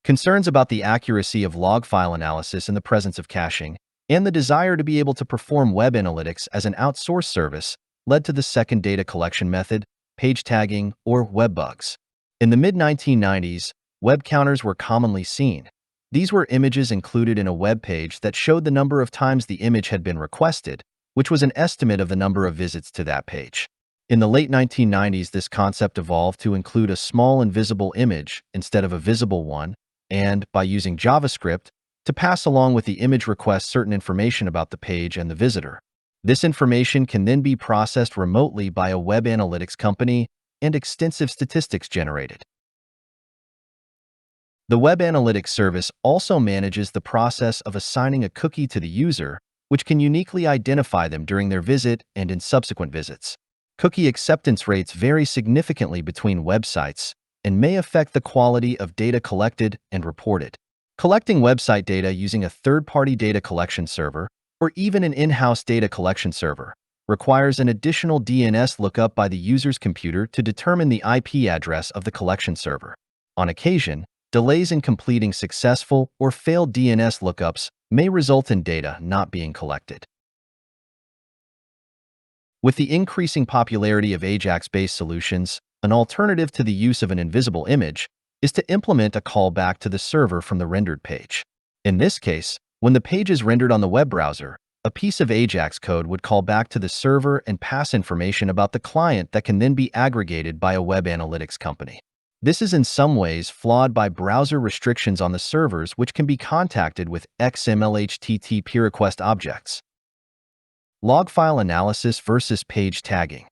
Concerns about the accuracy of log file analysis in the presence of caching, and the desire to be able to perform web analytics as an outsourced service led to the second data collection method, page tagging, or web bugs. In the mid-1990s, web counters were commonly seen. These were images included in a web page that showed the number of times the image had been requested, which was an estimate of the number of visits to that page. In the late 1990s, this concept evolved to include a small invisible image instead of a visible one, and, by using JavaScript, to pass along with the image request certain information about the page and the visitor. This information can then be processed remotely by a web analytics company and extensive statistics generated. The web analytics service also manages the process of assigning a cookie to the user, which can uniquely identify them during their visit and in subsequent visits. Cookie acceptance rates vary significantly between websites and may affect the quality of data collected and reported. Collecting website data using a third-party data collection server, or even an in-house data collection server, requires an additional DNS lookup by the user's computer to determine the IP address of the collection server. On occasion, delays in completing successful or failed DNS lookups may result in data not being collected. With the increasing popularity of AJAX-based solutions, an alternative to the use of an invisible image is to implement a callback to the server from the rendered page. In this case, when the page is rendered on the web browser, a piece of AJAX code would call back to the server and pass information about the client that can then be aggregated by a web analytics company. This is in some ways flawed by browser restrictions on the servers, which can be contacted with XML HTTP request objects. Log file analysis versus page tagging.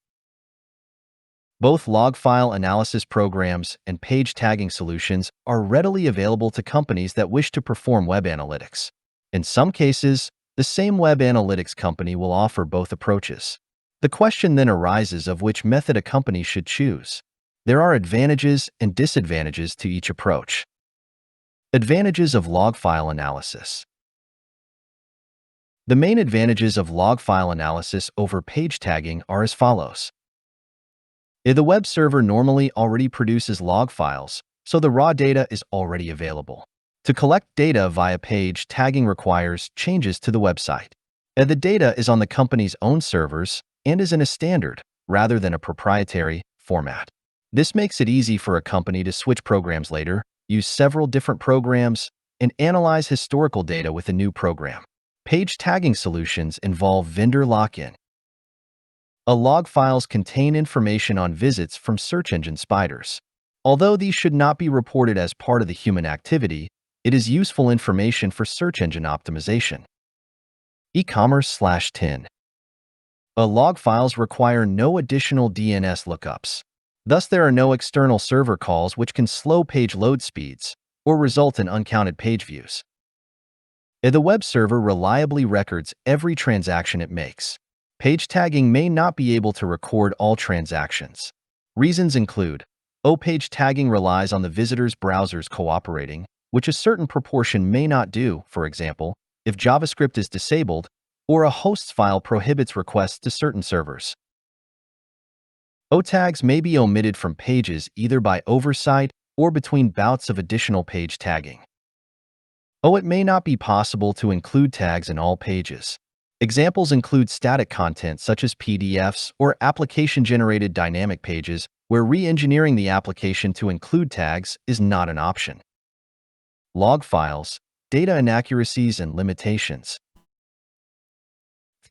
Both log file analysis programs and page tagging solutions are readily available to companies that wish to perform web analytics. In some cases, the same web analytics company will offer both approaches. The question then arises of which method a company should choose. There are advantages and disadvantages to each approach. Advantages of log file analysis. The main advantages of log file analysis over page tagging are as follows. The web server normally already produces log files, so the raw data is already available. To collect data via page tagging requires changes to the website. The data is on the company's own servers and is in a standard, rather than a proprietary, format. This makes it easy for a company to switch programs later, use several different programs, and analyze historical data with a new program. Page tagging solutions involve vendor lock-in. Log files contain information on visits from search engine spiders. Although these should not be reported as part of the human activity, it is useful information for search engine optimization. E-commerce/tin. Log files require no additional DNS lookups. Thus, there are no external server calls which can slow page load speeds or result in uncounted page views. The web server reliably records every transaction it makes. Page tagging may not be able to record all transactions. Reasons include: page tagging relies on the visitor's browsers cooperating, which a certain proportion may not do, for example, if JavaScript is disabled, or a host's file prohibits requests to certain servers. Tags may be omitted from pages either by oversight or between bouts of additional page tagging. It may not be possible to include tags in all pages. Examples include static content such as PDFs or application-generated dynamic pages where re-engineering the application to include tags is not an option. Log files, data inaccuracies and limitations.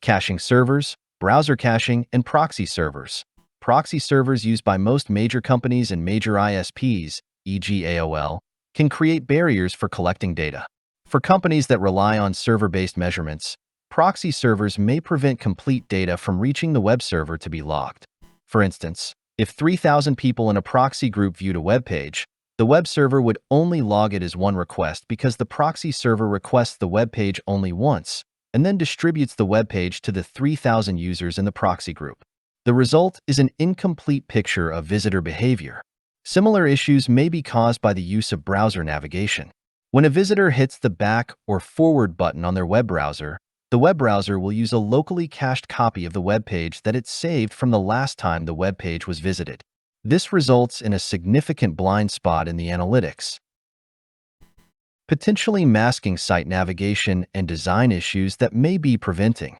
Caching servers, browser caching, and proxy servers. Proxy servers used by most major companies and major ISPs, e.g. AOL, can create barriers for collecting data. For companies that rely on server-based measurements, proxy servers may prevent complete data from reaching the web server to be logged. For instance, if 3,000 people in a proxy group viewed a web page, the web server would only log it as one request because the proxy server requests the web page only once and then distributes the web page to the 3,000 users in the proxy group. The result is an incomplete picture of visitor behavior. Similar issues may be caused by the use of browser navigation. When a visitor hits the back or forward button on their web browser, the web browser will use a locally cached copy of the web page that it saved from the last time the web page was visited. This results in a significant blind spot in the analytics, potentially masking site navigation and design issues that may be preventing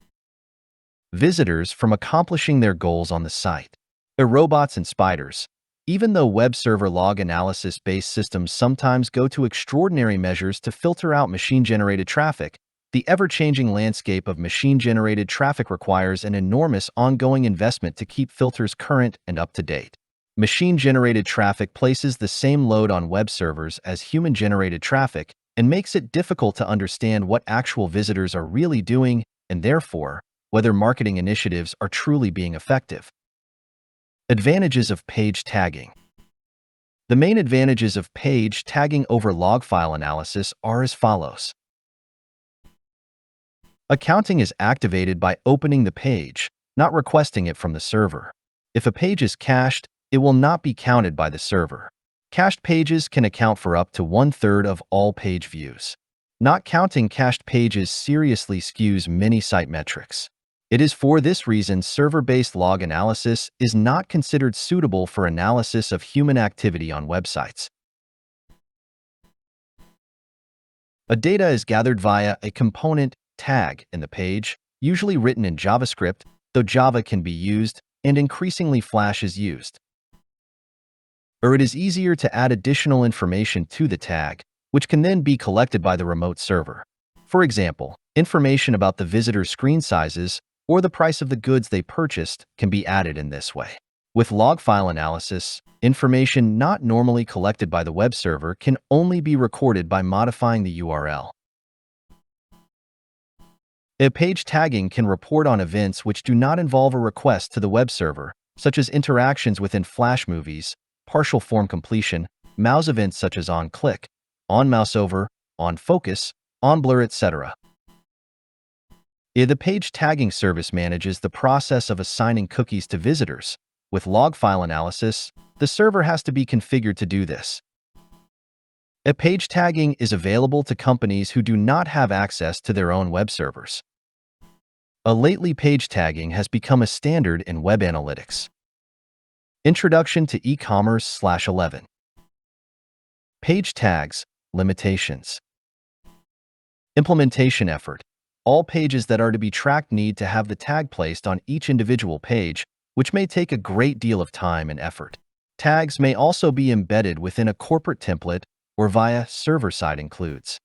visitors from accomplishing their goals on the site. Robots and spiders. Even though web server log analysis-based systems sometimes go to extraordinary measures to filter out machine-generated traffic, the ever-changing landscape of machine-generated traffic requires an enormous ongoing investment to keep filters current and up-to-date. Machine-generated traffic places the same load on web servers as human-generated traffic and makes it difficult to understand what actual visitors are really doing and therefore, whether marketing initiatives are truly being effective. Advantages of page tagging. The main advantages of page tagging over log file analysis are as follows. Accounting is activated by opening the page, not requesting it from the server. If a page is cached, it will not be counted by the server. Cached pages can account for up to 1/3 of all page views. Not counting cached pages seriously skews many site metrics. It is for this reason server-based log analysis is not considered suitable for analysis of human activity on websites. Data is gathered via a component tag in the page, usually written in JavaScript, though Java can be used, and increasingly Flash is used. Or it is easier to add additional information to the tag, which can then be collected by the remote server. For example, information about the visitor's screen sizes or the price of the goods they purchased can be added in this way. With log file analysis, information not normally collected by the web server can only be recorded by modifying the URL. Page tagging can report on events which do not involve a request to the web server, such as interactions within Flash movies, partial form completion, mouse events such as on-click, on-mouse over, on-focus, on-blur, etc. The page tagging service manages the process of assigning cookies to visitors. With log file analysis, the server has to be configured to do this. Page tagging is available to companies who do not have access to their own web servers. Lately, page tagging has become a standard in web analytics. Introduction to e-commerce/11. Page tags, limitations. Implementation effort. All pages that are to be tracked need to have the tag placed on each individual page, which may take a great deal of time and effort. Tags may also be embedded within a corporate template or via server-side includes.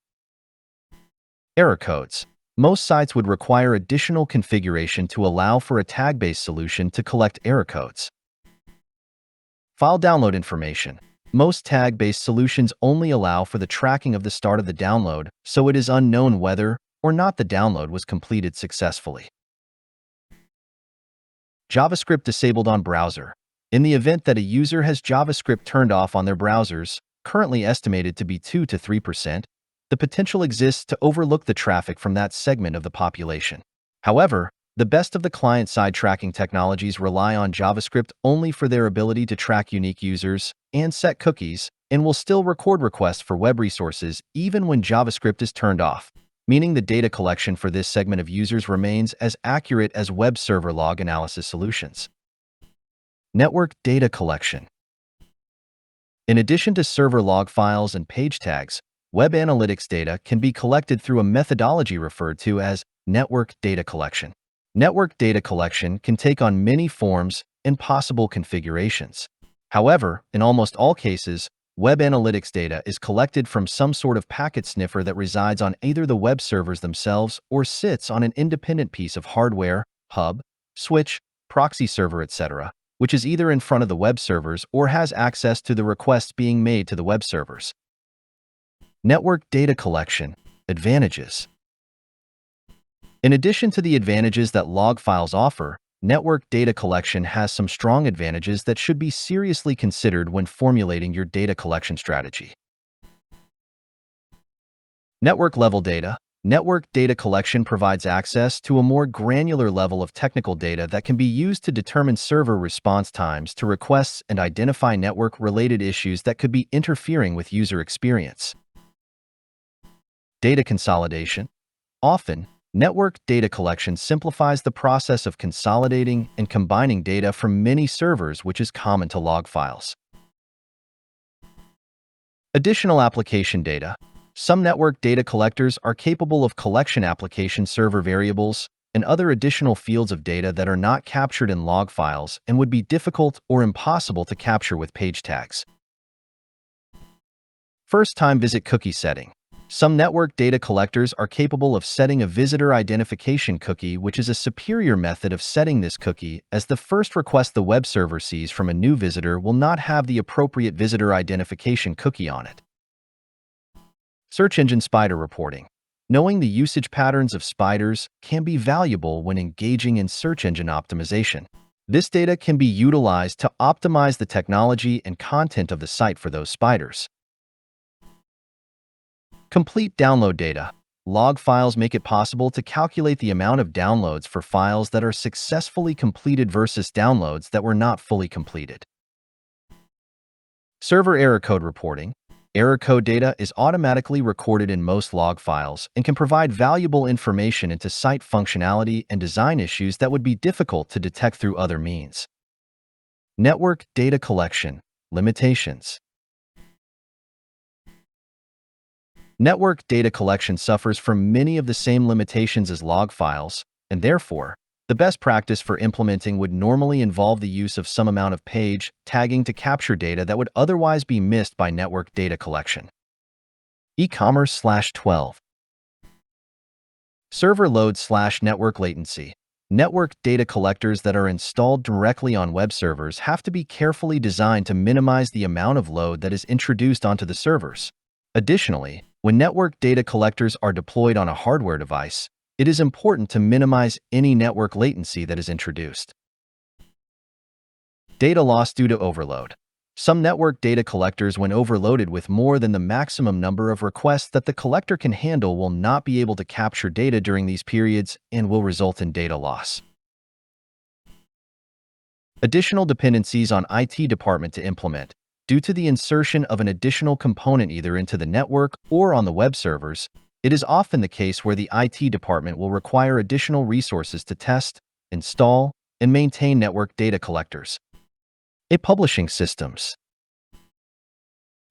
Error codes. Most sites would require additional configuration to allow for a tag-based solution to collect error codes. File download information. Most tag-based solutions only allow for the tracking of the start of the download, so it is unknown whether or not the download was completed successfully. JavaScript disabled on browser. In the event that a user has JavaScript turned off on their browsers, currently estimated to be 2 to 3%, the potential exists to overlook the traffic from that segment of the population. However, the best of the client-side tracking technologies rely on JavaScript only for their ability to track unique users and set cookies, and will still record requests for web resources even when JavaScript is turned off, meaning the data collection for this segment of users remains as accurate as web server log analysis solutions. Network data collection. In addition to server log files and page tags, web analytics data can be collected through a methodology referred to as network data collection. Network data collection can take on many forms and possible configurations. However, in almost all cases, web analytics data is collected from some sort of packet sniffer that resides on either the web servers themselves or sits on an independent piece of hardware, hub, switch, proxy server, etc., which is either in front of the web servers or has access to the requests being made to the web servers. Network data collection. Advantages. In addition to the advantages that log files offer, network data collection has some strong advantages that should be seriously considered when formulating your data collection strategy. Network-level data. Network data collection provides access to a more granular level of technical data that can be used to determine server response times to requests and identify network-related issues that could be interfering with user experience. Data consolidation. Often, network data collection simplifies the process of consolidating and combining data from many servers, which is common to log files. Additional application data. Some network data collectors are capable of collection application server variables and other additional fields of data that are not captured in log files and would be difficult or impossible to capture with page tags. First-time visit cookie setting. Some network data collectors are capable of setting a visitor identification cookie, which is a superior method of setting this cookie, as the first request the web server sees from a new visitor will not have the appropriate visitor identification cookie on it. Search engine spider reporting. Knowing the usage patterns of spiders can be valuable when engaging in search engine optimization. This data can be utilized to optimize the technology and content of the site for those spiders. Complete download data. Log files make it possible to calculate the amount of downloads for files that are successfully completed versus downloads that were not fully completed. Server error code reporting. Error code data is automatically recorded in most log files and can provide valuable information into site functionality and design issues that would be difficult to detect through other means. Network data collection. Limitations. Network data collection suffers from many of the same limitations as log files, and therefore, the best practice for implementing would normally involve the use of some amount of page tagging to capture data that would otherwise be missed by network data collection. E-commerce/12. Server load/network latency. Network data collectors that are installed directly on web servers have to be carefully designed to minimize the amount of load that is introduced onto the servers. Additionally, when network data collectors are deployed on a hardware device, it is important to minimize any network latency that is introduced. Data loss due to overload. Some network data collectors, when overloaded with more than the maximum number of requests that the collector can handle, will not be able to capture data during these periods and will result in data loss. Additional dependencies on IT department to implement. Due to the insertion of an additional component either into the network or on the web servers, it is often the case where the IT department will require additional resources to test, install, and maintain network data collectors. Publishing systems.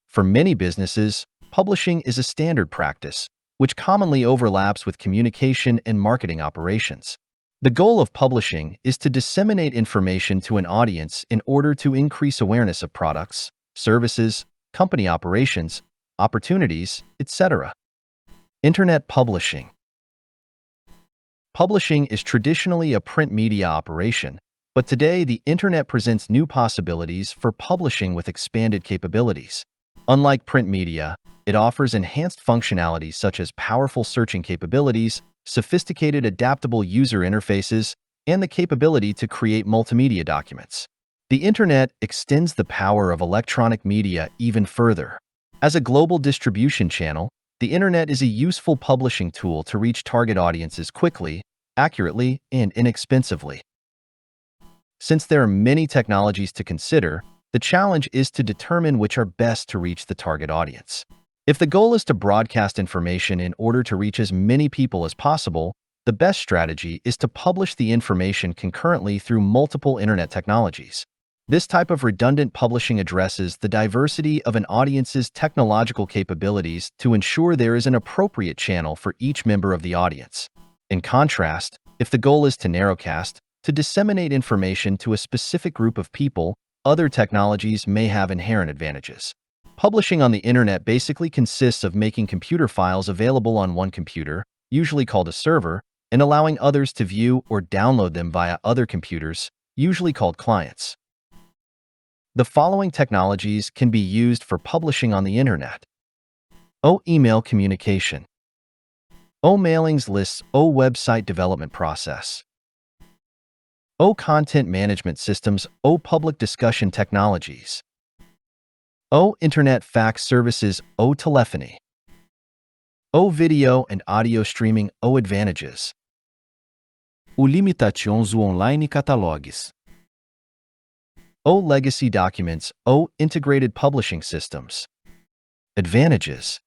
For many businesses, publishing is a standard practice, which commonly overlaps with communication and marketing operations. The goal of publishing is to disseminate information to an audience in order to increase awareness of products, services, company operations, opportunities, etc. Internet publishing. Publishing is traditionally a print media operation, but today the internet presents new possibilities for publishing with expanded capabilities. Unlike print media, it offers enhanced functionalities such as powerful searching capabilities, sophisticated adaptable user interfaces, and the capability to create multimedia documents. The internet extends the power of electronic media even further. As a global distribution channel, the internet is a useful publishing tool to reach target audiences quickly, accurately, and inexpensively. Since there are many technologies to consider, the challenge is to determine which are best to reach the target audience. If the goal is to broadcast information in order to reach as many people as possible, the best strategy is to publish the information concurrently through multiple internet technologies. This type of redundant publishing addresses the diversity of an audience's technological capabilities to ensure there is an appropriate channel for each member of the audience. In contrast, if the goal is to narrowcast, to disseminate information to a specific group of people, other technologies may have inherent advantages. Publishing on the internet basically consists of making computer files available on one computer, usually called a server, and allowing others to view or download them via other computers, usually called clients. The following technologies can be used for publishing on the internet. Email communication. Mailings lists. Website development process. Content management systems. Public discussion technologies. Internet fax services. Telephony. Video and audio streaming. Advantages. Limitações online catalogues. Legacy documents. Integrated publishing systems. Advantages.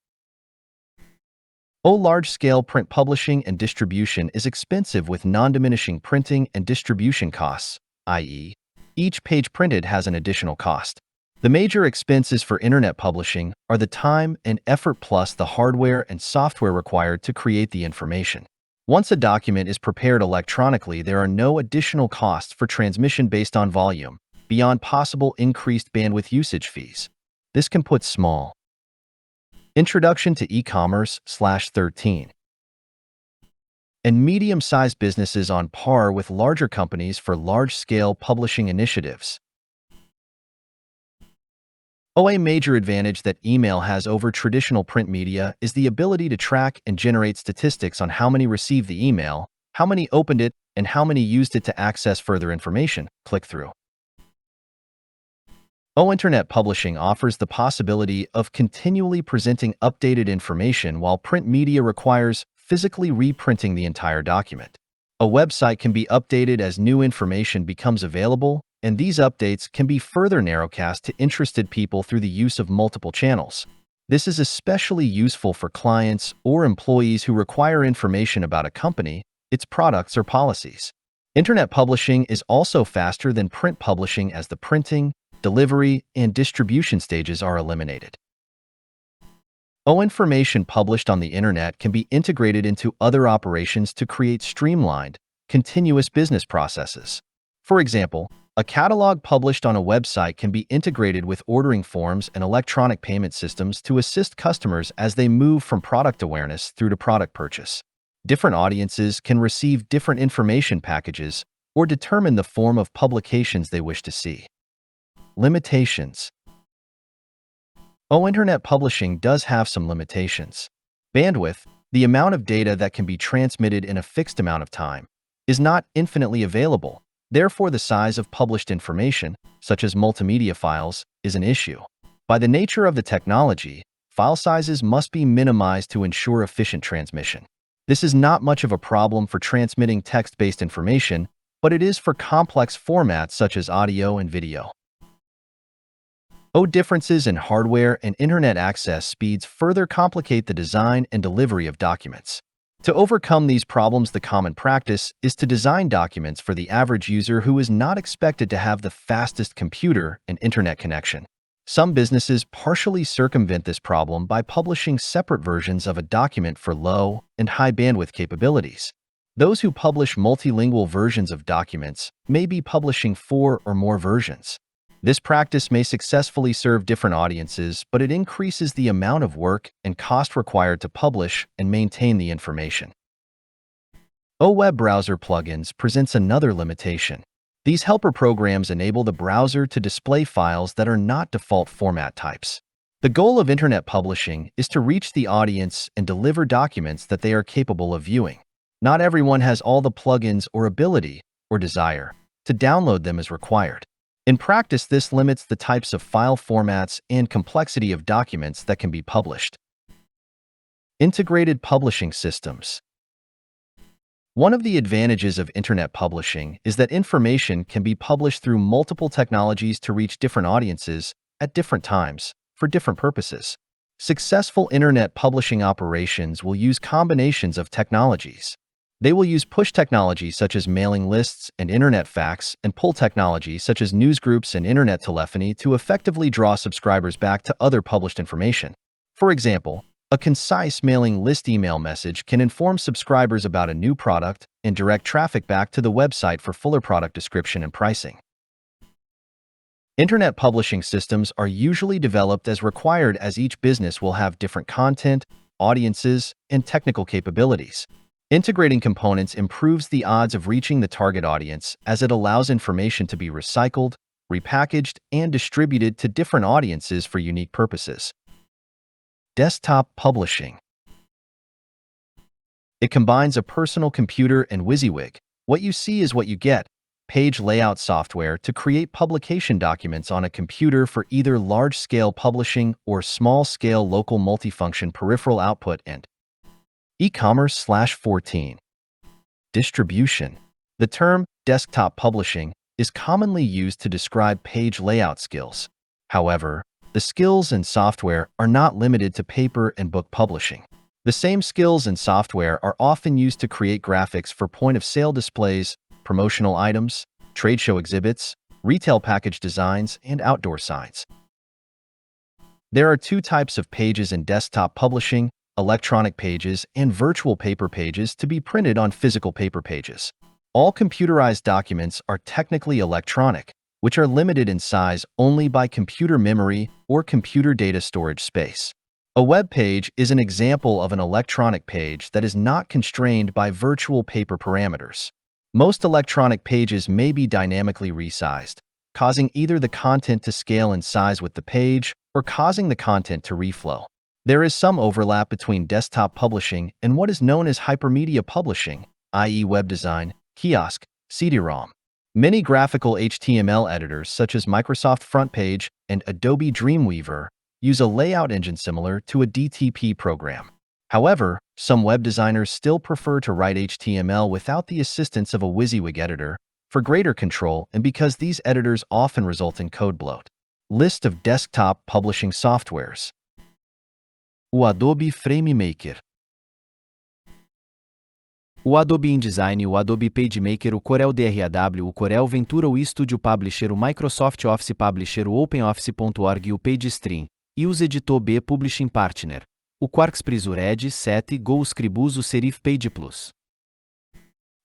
Large-scale print publishing and distribution is expensive with non-diminishing printing and distribution costs, i.e., each page printed has an additional cost. The major expenses for internet publishing are the time and effort plus the hardware and software required to create the information. Once a document is prepared electronically, there are no additional costs for transmission based on volume, beyond possible increased bandwidth usage fees. This can put small Introduction to e-commerce /13 and medium-sized businesses on par with larger companies for large-scale publishing initiatives. A major advantage that email has over traditional print media is the ability to track and generate statistics on how many received the email, how many opened it, and how many used it to access further information, click-through. Internet publishing offers the possibility of continually presenting updated information while print media requires physically reprinting the entire document. A website can be updated as new information becomes available, and these updates can be further narrowcast to interested people through the use of multiple channels. This is especially useful for clients or employees who require information about a company, its products, or policies. Internet publishing is also faster than print publishing as the printing, delivery, and distribution stages are eliminated. Information published on the internet can be integrated into other operations to create streamlined, continuous business processes. For example, a catalog published on a website can be integrated with ordering forms and electronic payment systems to assist customers as they move from product awareness through to product purchase. Different audiences can receive different information packages or determine the form of publications they wish to see. Limitations. Internet publishing does have some limitations. Bandwidth, the amount of data that can be transmitted in a fixed amount of time, is not infinitely available. Therefore, the size of published information, such as multimedia files, is an issue. By the nature of the technology, file sizes must be minimized to ensure efficient transmission. This is not much of a problem for transmitting text-based information, but it is for complex formats such as audio and video. Differences in hardware and internet access speeds further complicate the design and delivery of documents. To overcome these problems, the common practice is to design documents for the average user who is not expected to have the fastest computer and internet connection. Some businesses partially circumvent this problem by publishing separate versions of a document for low and high bandwidth capabilities. Those who publish multilingual versions of documents may be publishing 4 or more versions. This practice may successfully serve different audiences, but it increases the amount of work and cost required to publish and maintain the information. Web browser plugins presents another limitation. These helper programs enable the browser to display files that are not default format types. The goal of Internet publishing is to reach the audience and deliver documents that they are capable of viewing. Not everyone has all the plugins or ability or desire to download them as required. In practice, this limits the types of file formats and complexity of documents that can be published. Integrated publishing systems. One of the advantages of Internet publishing is that information can be published through multiple technologies to reach different audiences at different times for different purposes. Successful Internet publishing operations will use combinations of technologies. They will use push technology such as mailing lists and Internet fax and pull technology such as newsgroups and Internet telephony to effectively draw subscribers back to other published information. For example, a concise mailing list email message can inform subscribers about a new product and direct traffic back to the website for fuller product description and pricing. Internet publishing systems are usually developed as required, as each business will have different content, audiences, and technical capabilities. Integrating components improves the odds of reaching the target audience, as it allows information to be recycled, repackaged, and distributed to different audiences for unique purposes. Desktop publishing. It combines a personal computer and WYSIWYG, what you see is what you get, page layout software to create publication documents on a computer for either large-scale publishing or small-scale local multifunction peripheral output, and e-commerce/14. Distribution. The term desktop publishing is commonly used to describe page layout skills. However, the skills and software are not limited to paper and book publishing. The same skills and software are often used to create graphics for point-of-sale displays, promotional items, trade show exhibits, retail package designs, and outdoor signs. There are two types of pages in desktop publishing: electronic pages and virtual paper pages to be printed on physical paper pages. All computerized documents are technically electronic, which are limited in size only by computer memory or computer data storage space. A web page is an example of an electronic page that is not constrained by virtual paper parameters. Most electronic pages may be dynamically resized, causing either the content to scale in size with the page or causing the content to reflow. There is some overlap between desktop publishing and what is known as hypermedia publishing, i.e. web design, kiosk, CD-ROM. Many graphical HTML editors such as Microsoft FrontPage and Adobe Dreamweaver use a layout engine similar to a DTP program. However, some web designers still prefer to write HTML without the assistance of a WYSIWYG editor for greater control, and because these editors often result in code bloat. List of desktop publishing softwares. O Adobe FrameMaker. O Adobe InDesign, o Adobe PageMaker, o Corel DRAW, o Corel Ventura, o Studio Publisher, o Microsoft Office Publisher, o OpenOffice.org e o PageStream, e os Editor B Publishing Partner. O Quarks Prisur Edge 7 Go Scribus, o Serif Page Plus.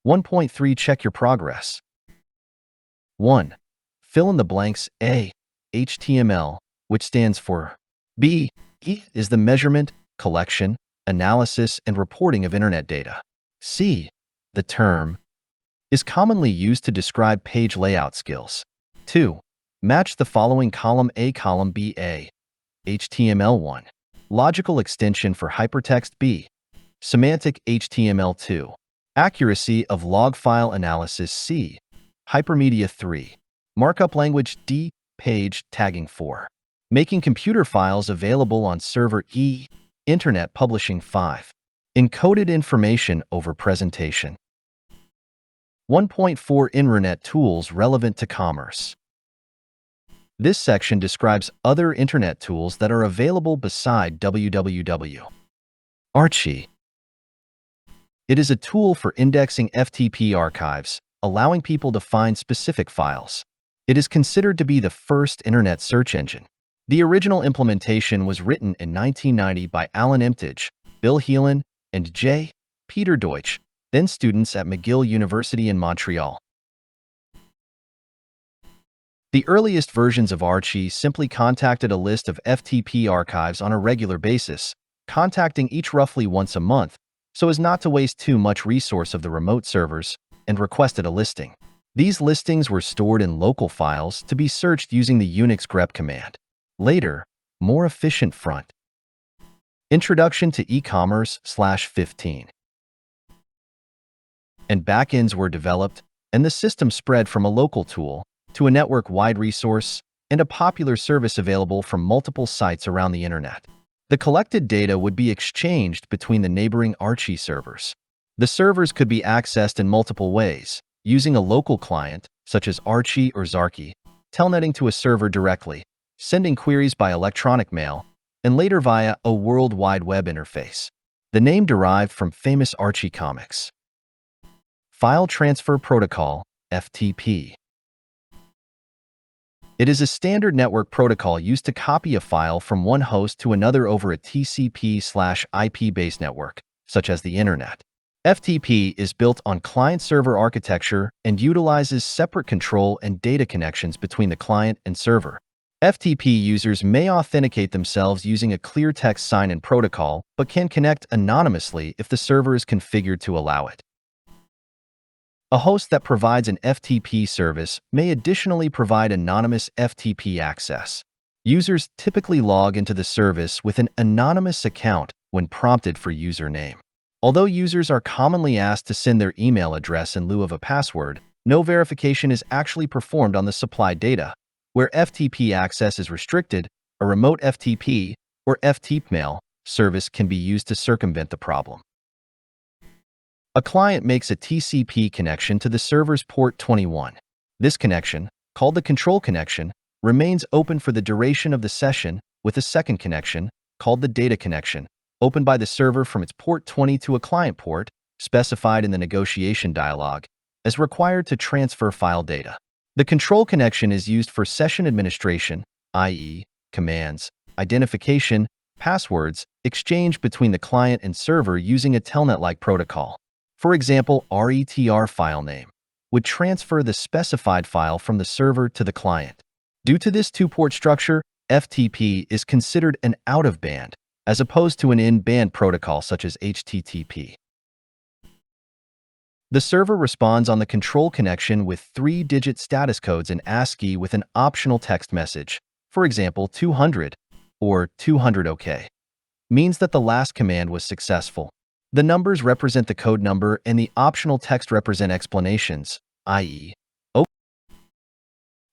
1.3 Check your progress. 1. Fill in the blanks. A. HTML, which stands for B. E is the measurement, collection, analysis, and reporting of Internet data. C. The term is commonly used to describe page layout skills. 2. Match the following: column A, column B. A. HTML1. Logical extension for hypertext. B. Semantic HTML. 2. Accuracy of log file analysis. C. Hypermedia. 3. Markup language. D. Page tagging. 4. Making computer files available on server. E. Internet publishing. 5. Encoded information over presentation. 1.4 Internet tools relevant to commerce. This section describes other Internet tools that are available beside www. Archie. It is a tool for indexing FTP archives, allowing people to find specific files. It is considered to be the first Internet search engine. The original implementation was written in 1990 by Alan Emtage, Bill Heelan, and J. Peter Deutsch, then students at McGill University in Montreal. The earliest versions of Archie simply contacted a list of FTP archives on a regular basis, contacting each roughly once a month, so as not to waste too much resource of the remote servers, and requested a listing. These listings were stored in local files to be searched using the Unix grep command. Later, more efficient front. Introduction to e-commerce/15. And backends were developed, and the system spread from a local tool to a network-wide resource and a popular service available from multiple sites around the internet. The collected data would be exchanged between the neighboring Archie servers. The servers could be accessed in multiple ways, using a local client, such as Archie or Zarky, telnetting to a server directly, sending queries by electronic mail, and later via a World Wide Web interface. The name derived from famous Archie comics. File Transfer Protocol, FTP. It is a standard network protocol used to copy a file from one host to another over a TCP/IP-based network, such as the Internet. FTP is built on client-server architecture and utilizes separate control and data connections between the client and server. FTP users may authenticate themselves using a clear text sign-in protocol, but can connect anonymously if the server is configured to allow it. A host that provides an FTP service may additionally provide anonymous FTP access. Users typically log into the service with an anonymous account when prompted for username. Although users are commonly asked to send their email address in lieu of a password, no verification is actually performed on the supplied data. Where FTP access is restricted, a remote FTP or FTPmail service can be used to circumvent the problem. A client makes a TCP connection to the server's port 21. This connection, called the control connection, remains open for the duration of the session, with a second connection, called the data connection, opened by the server from its port 20 to a client port, specified in the negotiation dialog, as required to transfer file data. The control connection is used for session administration, i.e., commands, identification, passwords, exchange between the client and server using a telnet-like protocol. For example, RETR file name would transfer the specified file from the server to the client. Due to this two-port structure, FTP is considered an out-of-band, as opposed to an in-band protocol such as HTTP. The server responds on the control connection with 3-digit status codes in ASCII with an optional text message, for example 200 or 200 OK, means that the last command was successful. The numbers represent the code number and the optional text represent explanations, i.e., OK.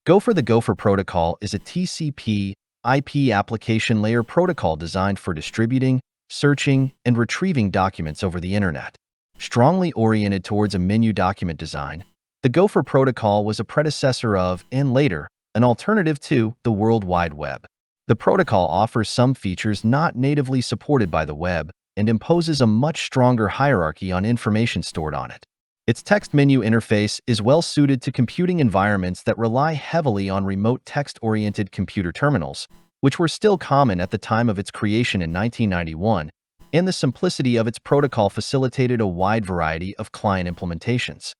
Gopher. The Gopher protocol is a TCP IP application layer protocol designed for distributing, searching, and retrieving documents over the Internet. Strongly oriented towards a menu document design, the Gopher protocol was a predecessor of, and later, an alternative to, the World Wide Web. The protocol offers some features not natively supported by the web and imposes a much stronger hierarchy on information stored on it. Its text menu interface is well suited to computing environments that rely heavily on remote text-oriented computer terminals, which were still common at the time of its creation in 1991, and the simplicity of its protocol facilitated a wide variety of client implementations.